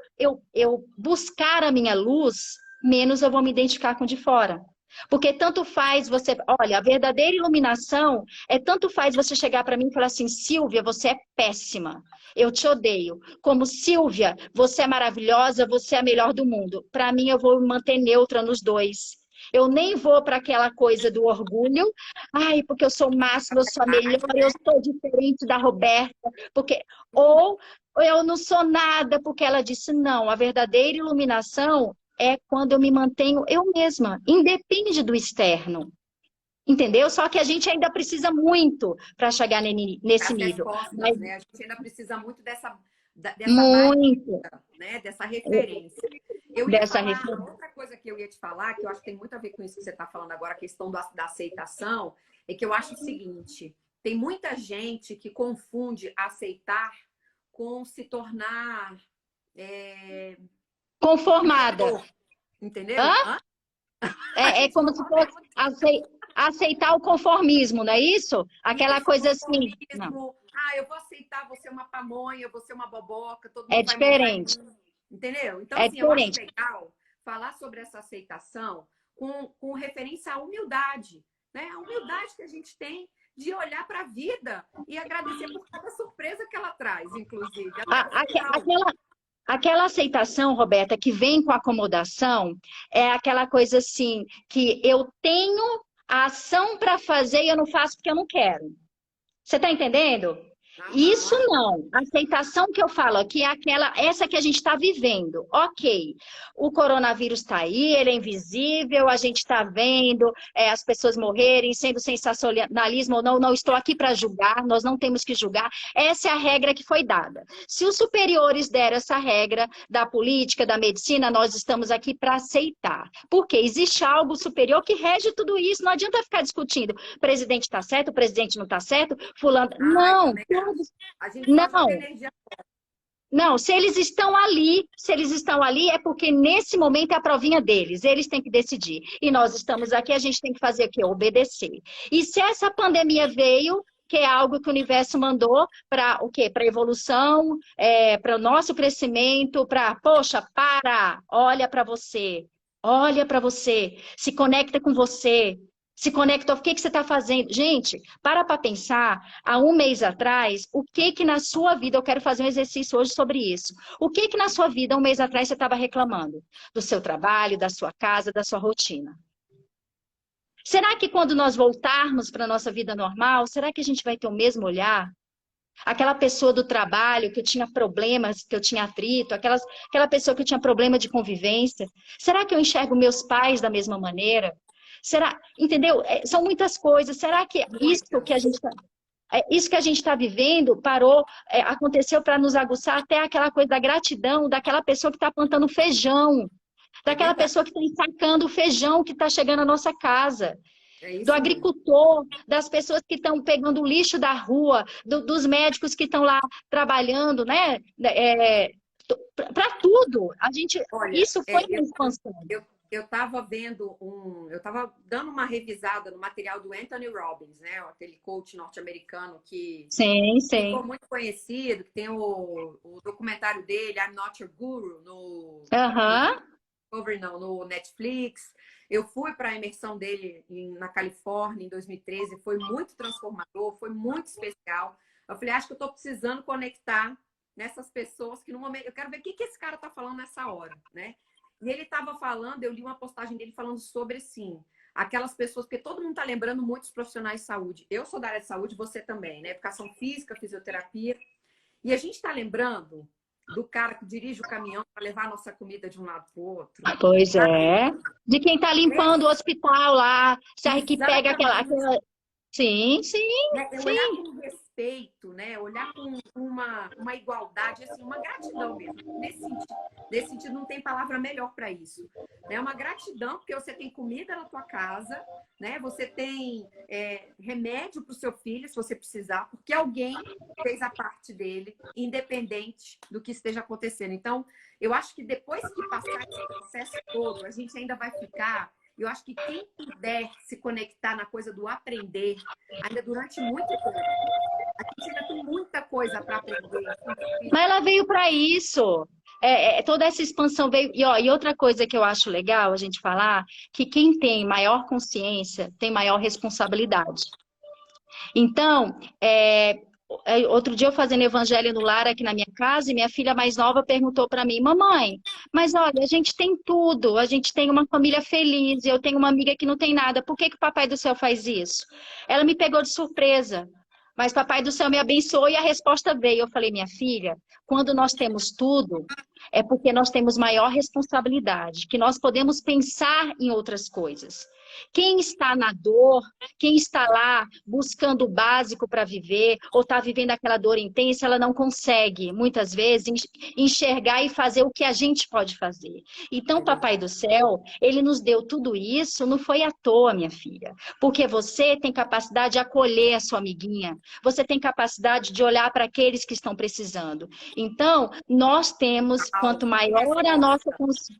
buscar a minha luz, menos eu vou me identificar com o de fora. Porque tanto faz você... Olha, a verdadeira iluminação é tanto faz você chegar para mim e falar assim, Silvia, você é péssima, eu te odeio. Como, Silvia, você é maravilhosa, você é a melhor do mundo. Para mim, eu vou me manter neutra nos dois. Eu nem vou para aquela coisa do orgulho. Ai, porque eu sou o máximo, eu sou a melhor, eu sou diferente da Roberta. Ou eu não sou nada, porque ela disse, não, a verdadeira iluminação é quando eu me mantenho eu mesma, independe do externo. Entendeu? Só que a gente ainda precisa muito para chegar nesse nível. Mas... né? A gente ainda precisa muito dessa muito. Base, né? Dessa referência. Eu ia falar, outra coisa que eu ia te falar, que eu acho que tem muito a ver com isso que você está falando agora, a questão da aceitação, é que eu acho o seguinte, tem muita gente que confunde aceitar com se tornar... conformada. Entendeu? Hã? É como se fosse aceitar o conformismo, não é isso? Aquela coisa assim. Não. Ah, eu vou aceitar, vou ser uma pamonha, vou ser uma boboca, todo mundo é vai diferente. Entendeu? Então, é assim, diferente. Eu acho legal falar sobre essa aceitação com referência à humildade, né? A humildade que a gente tem de olhar para a vida e agradecer por cada surpresa que ela traz, inclusive. Aquela aceitação, Roberta, que vem com acomodação, é aquela coisa assim, que eu tenho a ação para fazer e eu não faço porque eu não quero. Você está entendendo? Isso não. A aceitação que eu falo aqui é essa que a gente está vivendo. Ok, o coronavírus está aí, ele é invisível, a gente está vendo as pessoas morrerem, sendo sensacionalismo ou não, não estou aqui para julgar, nós não temos que julgar. Essa é a regra que foi dada. Se os superiores deram essa regra da política, da medicina, nós estamos aqui para aceitar. Porque existe algo superior que rege tudo isso, não adianta ficar discutindo. O presidente está certo, o presidente não está certo, fulano... Não, a gente não. Não, se eles estão ali é porque nesse momento é a provinha deles, eles têm que decidir. E nós estamos aqui, a gente tem que fazer o quê? Obedecer. E se essa pandemia veio, que é algo que o universo mandou para o quê? Para evolução, para o nosso crescimento, poxa, olha para você, se conecta com você. Se conecta, o que você está fazendo? Gente, para pensar, há um mês atrás, o que na sua vida, eu quero fazer um exercício hoje sobre isso. O que na sua vida, um mês atrás, você estava reclamando? Do seu trabalho, da sua casa, da sua rotina. Será que quando nós voltarmos para a nossa vida normal, será que a gente vai ter o mesmo olhar? Aquela pessoa do trabalho que eu tinha problemas, que eu tinha atrito, aquela pessoa que eu tinha problema de convivência, será que eu enxergo meus pais da mesma maneira? Será, entendeu? São muitas coisas. Será que isso que a gente está vivendo aconteceu para nos aguçar até aquela coisa da gratidão daquela pessoa que está plantando feijão, daquela pessoa que está ensacando o feijão que está chegando à nossa casa, do agricultor, das pessoas que estão pegando o lixo da rua, dos médicos que estão lá trabalhando, né? Para tudo. Olha, isso foi uma expansão. eu estava eu estava dando uma revisada no material do Anthony Robbins, né? Aquele coach norte-americano que Sim, sim. ficou muito conhecido, que tem o documentário dele, I'm Not Your Guru, no Aham. Discovery, não, no Netflix. Eu fui para a imersão dele na Califórnia em 2013, foi muito transformador, foi muito especial. Eu falei, acho que eu estou precisando conectar nessas pessoas que no momento. Eu quero ver o que esse cara está falando nessa hora, né? E ele estava falando, eu li uma postagem dele falando sobre, assim, aquelas pessoas, porque todo mundo está lembrando muitos profissionais de saúde. Eu sou da área de saúde, você também, né? Educação física, fisioterapia. E a gente está lembrando do cara que dirige o caminhão para levar a nossa comida de um lado para o outro. Pois Sabe? é. De quem está limpando o hospital lá, sabe que pega Exatamente. Sim, sim, Né? É olhar sim. com respeito, né? Olhar com uma igualdade, assim, uma gratidão mesmo. Nesse sentido, não tem palavra melhor para isso. É uma gratidão, porque você tem comida na tua casa, né? Você tem remédio para o seu filho, se você precisar, porque alguém fez a parte dele, independente do que esteja acontecendo. Então, eu acho que depois que passar esse processo todo, a gente ainda vai ficar. Eu acho que quem puder se conectar na coisa do aprender, ainda durante muito tempo, a gente ainda tem muita coisa para aprender. Mas ela veio para isso. Toda essa expansão veio. E outra coisa que eu acho legal a gente falar, que quem tem maior consciência tem maior responsabilidade. Então, outro dia eu fazendo evangelho no lar aqui na minha casa, e minha filha mais nova perguntou para mim, mamãe, mas olha, a gente tem tudo, a gente tem uma família feliz, eu tenho uma amiga que não tem nada, por que que o Papai do Céu faz isso? Ela me pegou de surpresa, mas Papai do Céu me abençoou e a resposta veio. Eu falei, minha filha, quando nós temos tudo, é porque nós temos maior responsabilidade, que nós podemos pensar em outras coisas. Quem está na dor, quem está lá buscando o básico para viver, ou está vivendo aquela dor intensa, ela não consegue, muitas vezes, enxergar e fazer o que a gente pode fazer. Então, Papai do Céu, ele nos deu tudo isso, não foi à toa, minha filha. Porque você tem capacidade de acolher a sua amiguinha, você tem capacidade de olhar para aqueles que estão precisando. Então, nós temos, quanto maior a nossa consciência,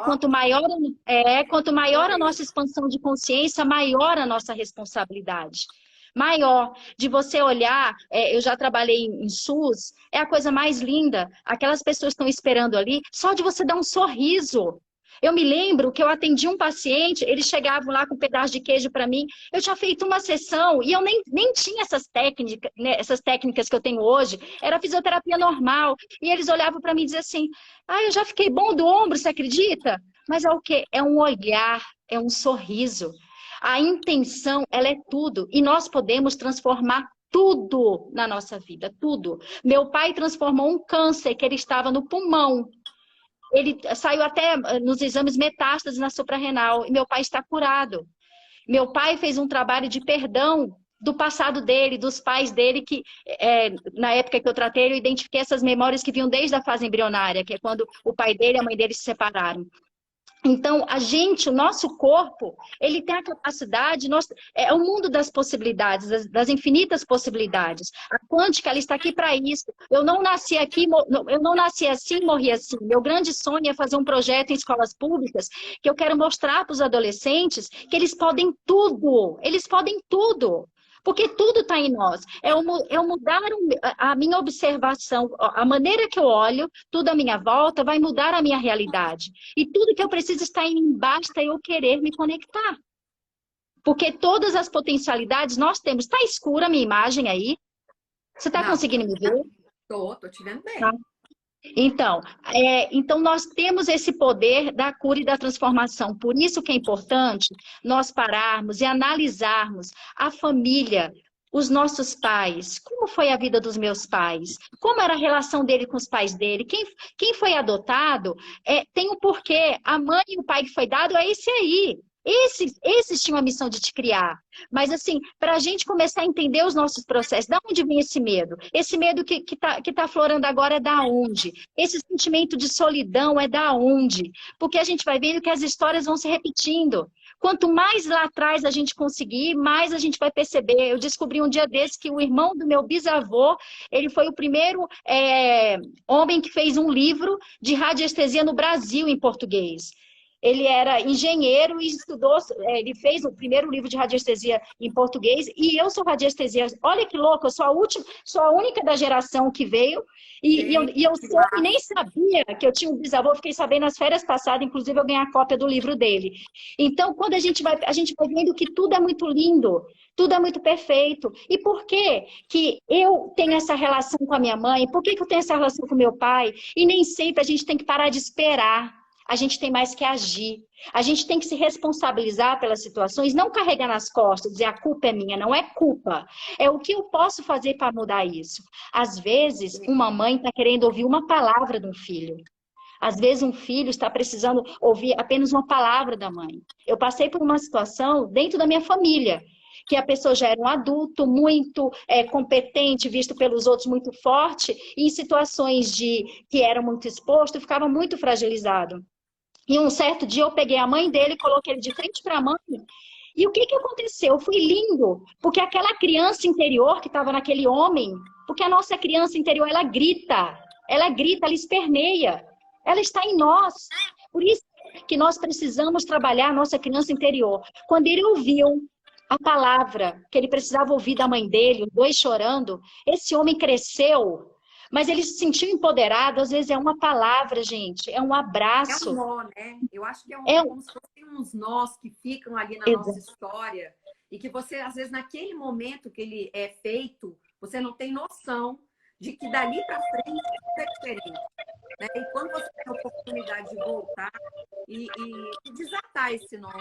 quanto maior a nossa expansão de consciência, maior a nossa responsabilidade. Maior. De você olhar, eu já trabalhei em SUS, é a coisa mais linda. Aquelas pessoas que estão esperando ali, só de você dar um sorriso. Eu me lembro que eu atendi um paciente, eles chegavam lá com um pedaço de queijo para mim, eu tinha feito uma sessão e eu nem tinha essas técnicas, né, essas técnicas que eu tenho hoje, era fisioterapia normal. E eles olhavam para mim e diziam assim, eu já fiquei bom do ombro, você acredita? Mas é o quê? É um olhar, é um sorriso. A intenção, ela é tudo. E nós podemos transformar tudo na nossa vida, tudo. Meu pai transformou um câncer que ele estava no pulmão. Ele saiu até nos exames metástases na suprarrenal. E meu pai está curado. Meu pai fez um trabalho de perdão do passado dele, dos pais dele, que na época que eu tratei, eu identifiquei essas memórias que vinham desde a fase embrionária, que é quando o pai dele e a mãe dele se separaram. Então, o nosso corpo, ele tem a capacidade, é o mundo das possibilidades, das infinitas possibilidades. A quântica, ela está aqui para isso. Eu não nasci aqui, eu não nasci assim, morri assim. Meu grande sonho é fazer um projeto em escolas públicas que eu quero mostrar para os adolescentes que eles podem tudo. Eles podem tudo. Porque tudo está em nós. Eu mudar a minha observação, a maneira que eu olho, tudo à minha volta vai mudar a minha realidade. E tudo que eu preciso está em mim, basta eu querer me conectar. Porque todas as potencialidades nós temos. Está escura a minha imagem aí? Você está conseguindo me ver? Tô te vendo bem. Tá. Então, nós temos esse poder da cura e da transformação. Por isso que é importante nós pararmos e analisarmos a família, os nossos pais. Como foi a vida dos meus pais? Como era a relação dele com os pais dele? Quem foi adotado tem um porquê. A mãe e o pai que foi dado é esse aí. Esses tinham a missão de te criar. Mas, assim, para a gente começar a entender os nossos processos, da onde vem esse medo? Esse medo que tá aflorando agora é da onde? Esse sentimento de solidão é da onde? Porque a gente vai vendo que as histórias vão se repetindo. Quanto mais lá atrás a gente conseguir, mais a gente vai perceber. Eu descobri um dia desse que o irmão do meu bisavô, ele foi o primeiro homem que fez um livro de radiestesia no Brasil em português. Ele era engenheiro e estudou, ele fez o primeiro livro de radiestesia em português, e eu sou radiestesia. Olha que louco, eu sou a última, sou a única da geração que veio, e eu Que soube, nem sabia que eu tinha um bisavô, fiquei sabendo nas férias passadas, inclusive eu ganhei a cópia do livro dele. Então, quando a gente vai vendo que tudo é muito lindo, tudo é muito perfeito. E por que que eu tenho essa relação com a minha mãe? Por que que eu tenho essa relação com meu pai? E nem sempre a gente tem que parar de esperar. A gente tem mais que agir. A gente tem que se responsabilizar pelas situações, não carregar nas costas, dizer a culpa é minha, não é culpa. É o que eu posso fazer para mudar isso. Às vezes, uma mãe está querendo ouvir uma palavra de um filho. Às vezes, um filho está precisando ouvir apenas uma palavra da mãe. Eu passei por uma situação dentro da minha família, que a pessoa já era um adulto muito competente, visto pelos outros muito forte, e em situações de que era muito exposto, ficava muito fragilizado. E um certo dia eu peguei a mãe dele, coloquei ele de frente para a mãe. E o que que aconteceu? Foi lindo, porque aquela criança interior que estava naquele homem, porque a nossa criança interior, ela grita, ela esperneia, ela está em nós. Por isso que nós precisamos trabalhar a nossa criança interior. Quando ele ouviu a palavra que ele precisava ouvir da mãe dele, os dois chorando, esse homem cresceu. Mas ele se sentiu empoderado, às vezes é uma palavra, gente, é um é um abraço. nó, né? Eu acho que É é um... como se fossem uns nós que ficam ali na nossa história e que você, às vezes, naquele momento que ele é feito, você não tem noção de que dali para frente é diferente. Né? E quando você tem a oportunidade de voltar e desatar esse nó.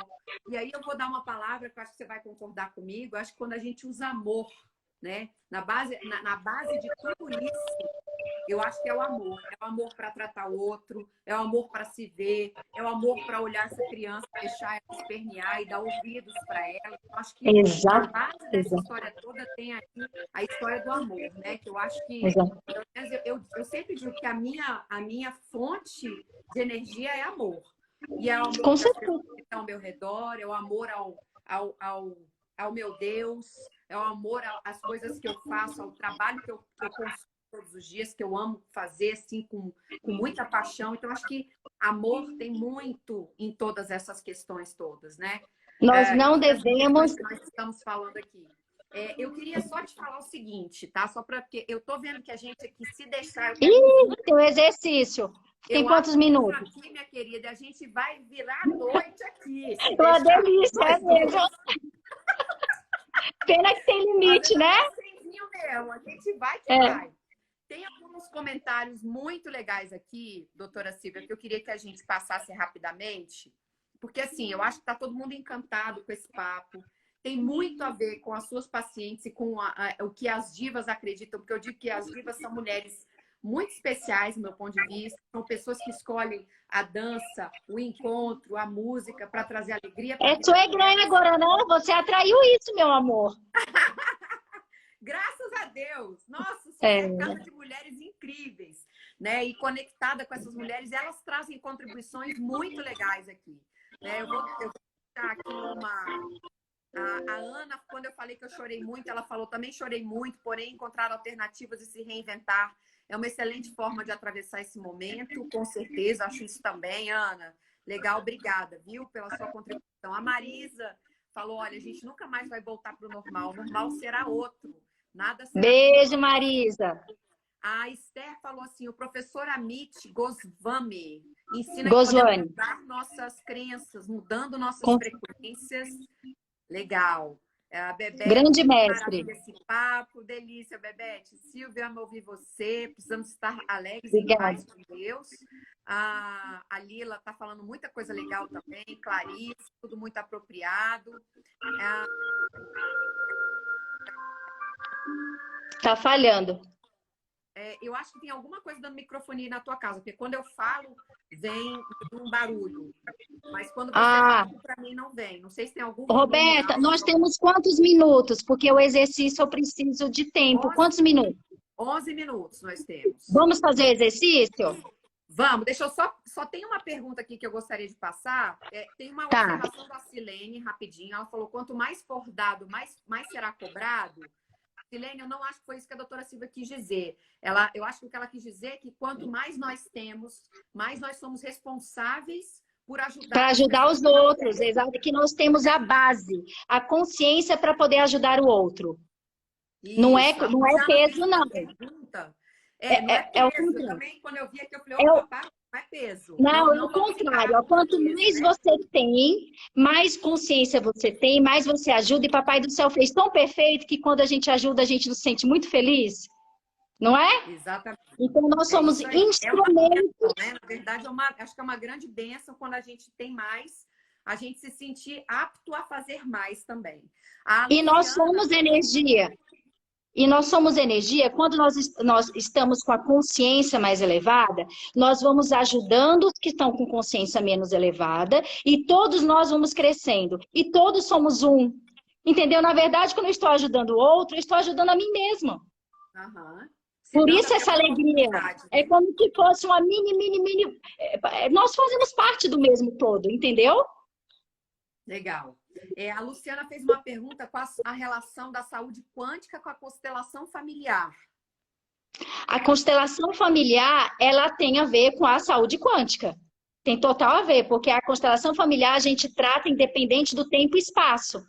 E aí eu vou dar uma palavra que eu acho que você vai concordar comigo. Eu acho que quando a gente usa amor, né? Na base de tudo isso, eu acho que é o amor. É o amor para tratar o outro, é o amor para se ver, é o amor para olhar essa criança, deixar ela espernear e dar ouvidos para ela. Eu acho que a Exato, base dessa exato, história toda tem aí a história do amor, né? Que eu acho que, exato. pelo menos eu sempre digo que a minha fonte de energia é amor. E é o amor Com para as certeza. pessoas que estão ao meu redor, é o amor ao, ao, ao meu Deus, é o amor às coisas que eu faço, ao trabalho que eu construo todos os dias, que eu amo fazer assim com muita paixão. Então, acho que amor tem muito em todas essas questões todas, né? Nós Em não todas essas questões devemos. que nós estamos falando aqui. Eu queria só te falar o seguinte, tá? Só para porque eu tô vendo que a gente aqui, se deixar, eu quero Ih, tem um exercício. Tem eu quantos aprovo minutos? aqui, minha querida, a gente vai virar a noite aqui, se Uma deixar. delícia, é Nós mesmo. duas. Pena que tem Às limite, vezes né? até sem vinho mesmo, a gente vai que É. vai. Tem alguns comentários muito legais aqui, doutora Silvia, que eu queria que a gente passasse rapidamente, porque assim, eu acho que está todo mundo encantado com esse papo. Tem muito a ver com as suas pacientes e com o que as divas acreditam, porque eu digo que as divas são mulheres muito especiais, do meu ponto de vista, são pessoas que escolhem a dança, o encontro, a música para trazer alegria para a É vida sua delas. agora, não? Você atraiu isso, meu amor. Graças a Deus! Nossa, sou É. cercada de mulheres incríveis, né? E conectada com essas mulheres, elas trazem contribuições muito legais aqui. Né? Eu vou deixar aqui uma. A Ana, quando eu falei que eu chorei muito, ela falou também chorei muito, porém encontrar alternativas e se reinventar é uma excelente forma de atravessar esse momento, com certeza, acho isso também, Ana. Legal, obrigada, viu, pela sua contribuição. A Marisa falou, olha, a gente nunca mais vai voltar para o normal será outro, nada será como Beijo, Marisa. a Esther falou assim, o professor Amit Goswami ensina que podemos Gozlane. mudar nossas crenças, mudando nossas Com... frequências. Legal. A Grande Bebete, mestre. maravilha esse papo, delícia, Bebete. Silvia, amo ouvir você. Precisamos estar alegres e em Obrigada. paz com Deus. A Lila está falando muita coisa legal também. Clarice, tudo muito apropriado. Tá falhando. Eu acho que tem alguma coisa dando microfonia na tua casa, porque quando eu falo, vem um barulho. Mas quando você fala, para mim não vem. Não sei se tem algum Roberta, condominial. nós temos quantos minutos? Porque o exercício eu preciso de tempo. 11, Quantos minutos? 11 minutos nós temos. Vamos fazer exercício? Vamos, deixa eu só tem uma pergunta aqui que eu gostaria de passar. Tem uma Tá. observação da Silene, rapidinho. Ela falou: quanto mais for dado, mais será cobrado. Silene, eu não acho que foi isso que a doutora Silvia quis dizer. Eu acho que o que ela quis dizer é que quanto mais nós temos, mais nós somos responsáveis por ajudar Para as ajudar pessoas os que não outros, têm. exato, que nós temos a base, a consciência para poder ajudar o outro. Não é, Isso, a não é Luciana fez peso, uma não. pergunta. Não é É o peso. Eu contrário. também, quando eu vi aqui, eu falei, É opa, o, para, não é peso. Não, não, é não o vamos contrário. ficar Ó, com quanto peso, mais né? você tem, mais consciência você tem, mais você ajuda. E Papai do Céu fez tão perfeito que quando a gente ajuda, a gente se sente muito feliz, não é? Exatamente. Então, nós É somos isso aí. É uma instrumentos. bênção, né? Na verdade, acho que é uma grande bênção quando a gente tem mais, a gente se sentir apto a fazer mais também. A E nós Luciana somos fez uma. energia. E nós somos energia, quando nós estamos com a consciência mais elevada, nós vamos ajudando os que estão com consciência menos elevada e todos nós vamos crescendo. E todos somos um. Entendeu? Na verdade, quando eu estou ajudando o outro, eu estou ajudando a mim mesma. Aham. Se Por dando isso até essa uma alegria. oportunidade, É né? como se fosse uma mini. Nós fazemos parte do mesmo todo, entendeu? Legal. A Luciana fez uma pergunta com a relação da saúde quântica com a constelação familiar. A constelação familiar, ela tem a ver com a saúde quântica. Tem total a ver, porque a constelação familiar a gente trata independente do tempo e espaço.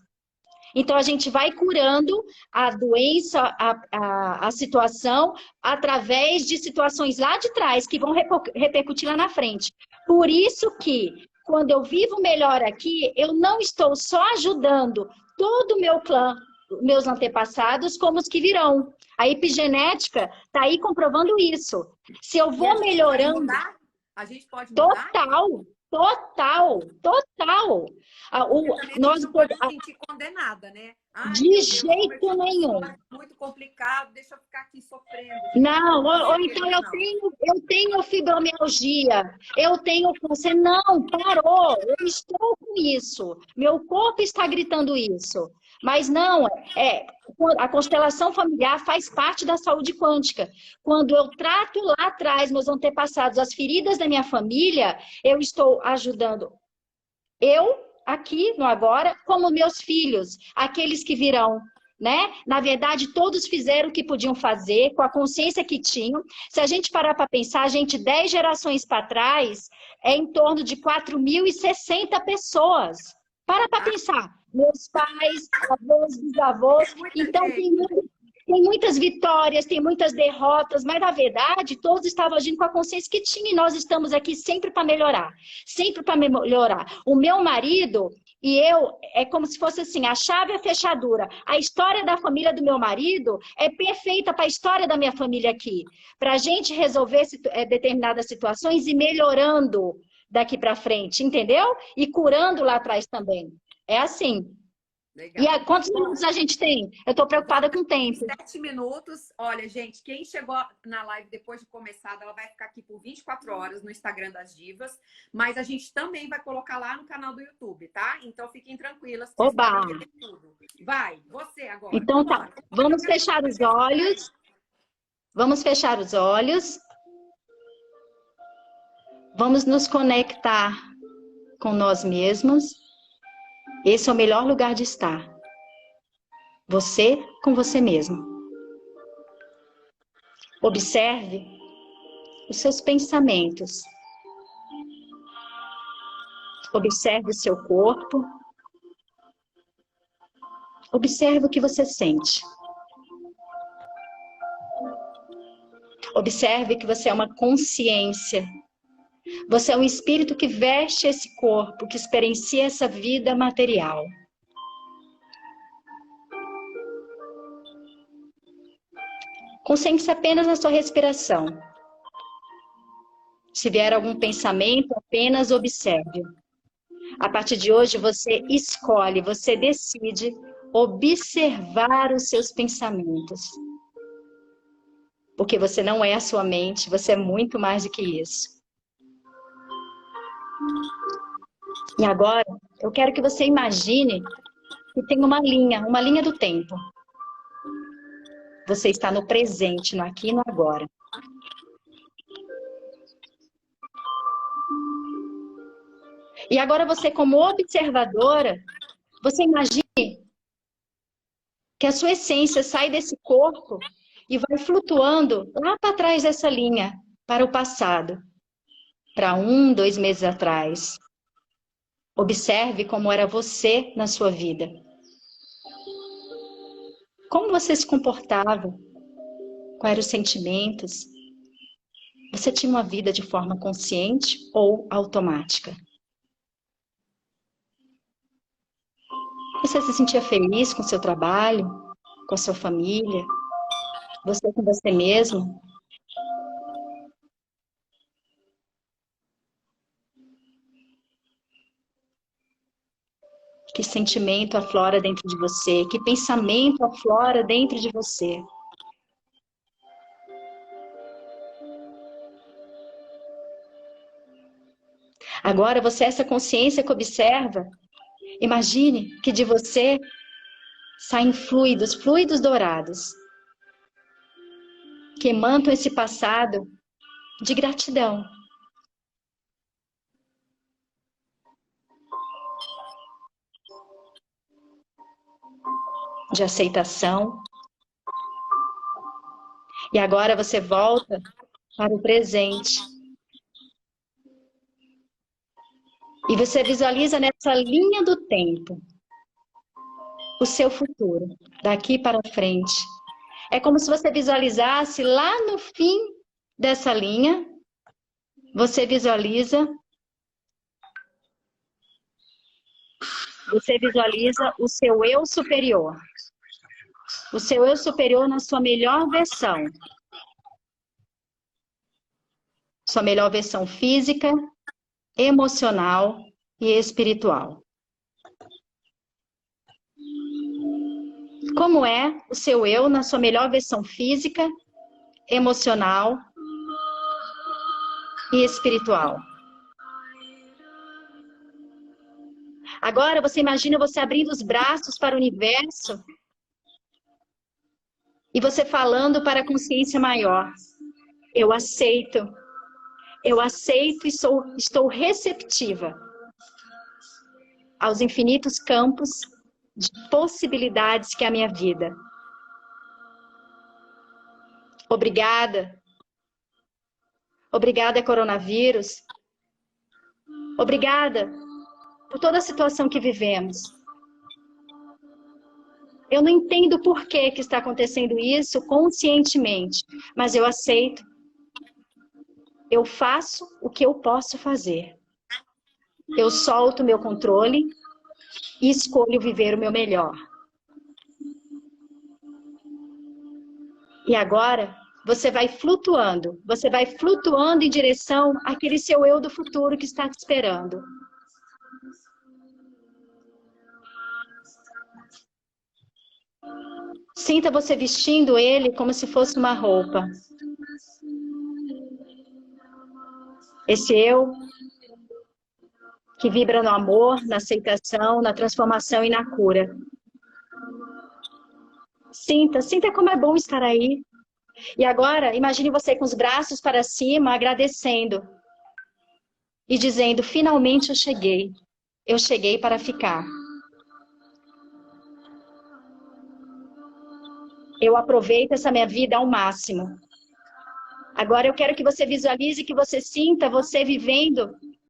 Então, a gente vai curando a doença, a situação, através de situações lá de trás, que vão repercutir lá na frente. Por isso que, quando eu vivo melhor aqui, eu não estou só ajudando todo o meu clã, meus antepassados, como os que virão. A epigenética está aí comprovando isso. Se eu E a vou gente pode melhorando, mudar? A gente pode mudar? total, total, total. Porque também a gente Nós, não pode se sentir condenada, né? Ai, de meu Deus, como eu jeito tive um nenhum. histórico muito complicado, deixa eu ficar aqui sofrendo, gente. Não, Não ou é então feliz, não. eu tenho fibromialgia, eu tenho câncer. Não, parou, eu estou com isso. Meu corpo está gritando isso. Mas não, a constelação familiar faz parte da saúde quântica. Quando eu trato lá atrás, meus antepassados, as feridas da minha família, eu estou ajudando eu aqui no agora, como meus filhos, aqueles que virão. Né? Na verdade, todos fizeram o que podiam fazer, com a consciência que tinham. Se a gente parar para pensar, a gente, 10 gerações para trás, é em torno de 4.060 pessoas. Para pensar. Meus pais, avós, bisavós. É muita Então, gente. tem muitas vitórias, tem muitas derrotas, mas, na verdade, todos estavam agindo com a consciência que tinham. E nós estamos aqui sempre para melhorar. Sempre para melhorar. O meu marido... E eu, é como se fosse assim, a chave e a fechadura. A história da família do meu marido é perfeita para a história da minha família aqui. Para a gente resolver determinadas situações e melhorando daqui para frente, entendeu? E curando lá atrás também. É assim. Legal. Quantos Bom, minutos a gente tem? Eu estou preocupada com o tempo. 7 minutos. Olha, gente, quem chegou na live depois de começada, ela vai ficar aqui por 24 horas no Instagram das Divas, mas a gente também vai colocar lá no canal do YouTube, tá? Então fiquem tranquilas, vocês Oba! podem ver tudo. Vai, você agora. Então tá, vamos fechar os olhos. Vamos fechar os olhos. Vamos nos conectar com nós mesmos. Esse é o melhor lugar de estar. Você com você mesmo. Observe os seus pensamentos. Observe o seu corpo. Observe o que você sente. Observe que você é uma consciência. Você é um espírito que veste esse corpo, que experiencia essa vida material. Concentre-se apenas na sua respiração. Se vier algum pensamento, apenas observe. A partir de hoje, você escolhe, você decide observar os seus pensamentos. Porque você não é a sua mente, você é muito mais do que isso. E agora, eu quero que você imagine que tem uma linha do tempo. Você está no presente, no aqui e no agora. E agora você, como observadora, você imagine que a sua essência sai desse corpo e vai flutuando lá para trás dessa linha, para o passado. Para 1, 2 meses atrás. Observe como era você na sua vida. Como você se comportava? Quais eram os sentimentos? Você tinha uma vida de forma consciente ou automática? Você se sentia feliz com o seu trabalho, com a sua família, você com você mesmo? Que sentimento aflora dentro de você? Que pensamento aflora dentro de você? Agora você é essa consciência que observa. Imagine que de você saem fluidos, fluidos dourados, que emanam esse passado de gratidão. De aceitação. E agora você volta para o presente. E você visualiza nessa linha do tempo o seu futuro, daqui para frente. É como se você visualizasse lá no fim dessa linha, você visualiza o seu eu superior. O seu eu superior na sua melhor versão. Sua melhor versão física, emocional e espiritual. Como é o seu eu na sua melhor versão física, emocional e espiritual? Agora você imagina você abrindo os braços para o universo e você falando para a consciência maior. Eu aceito e estou receptiva aos infinitos campos de possibilidades que é a minha vida. Obrigada. Obrigada, coronavírus. Obrigada por toda a situação que vivemos. Eu não entendo por que está acontecendo isso conscientemente, mas eu aceito. Eu faço o que eu posso fazer. Eu solto o meu controle e escolho viver o meu melhor. E agora, você vai flutuando em direção àquele seu eu do futuro que está te esperando. Sinta você vestindo ele como se fosse uma roupa. Esse eu que vibra no amor, na aceitação, na transformação e na cura. Sinta como é bom estar aí. E agora, imagine você com os braços para cima, agradecendo. E dizendo, finalmente eu cheguei. Eu cheguei para ficar. Eu aproveito essa minha vida ao máximo. Agora eu quero que você visualize, que você sinta você vivendo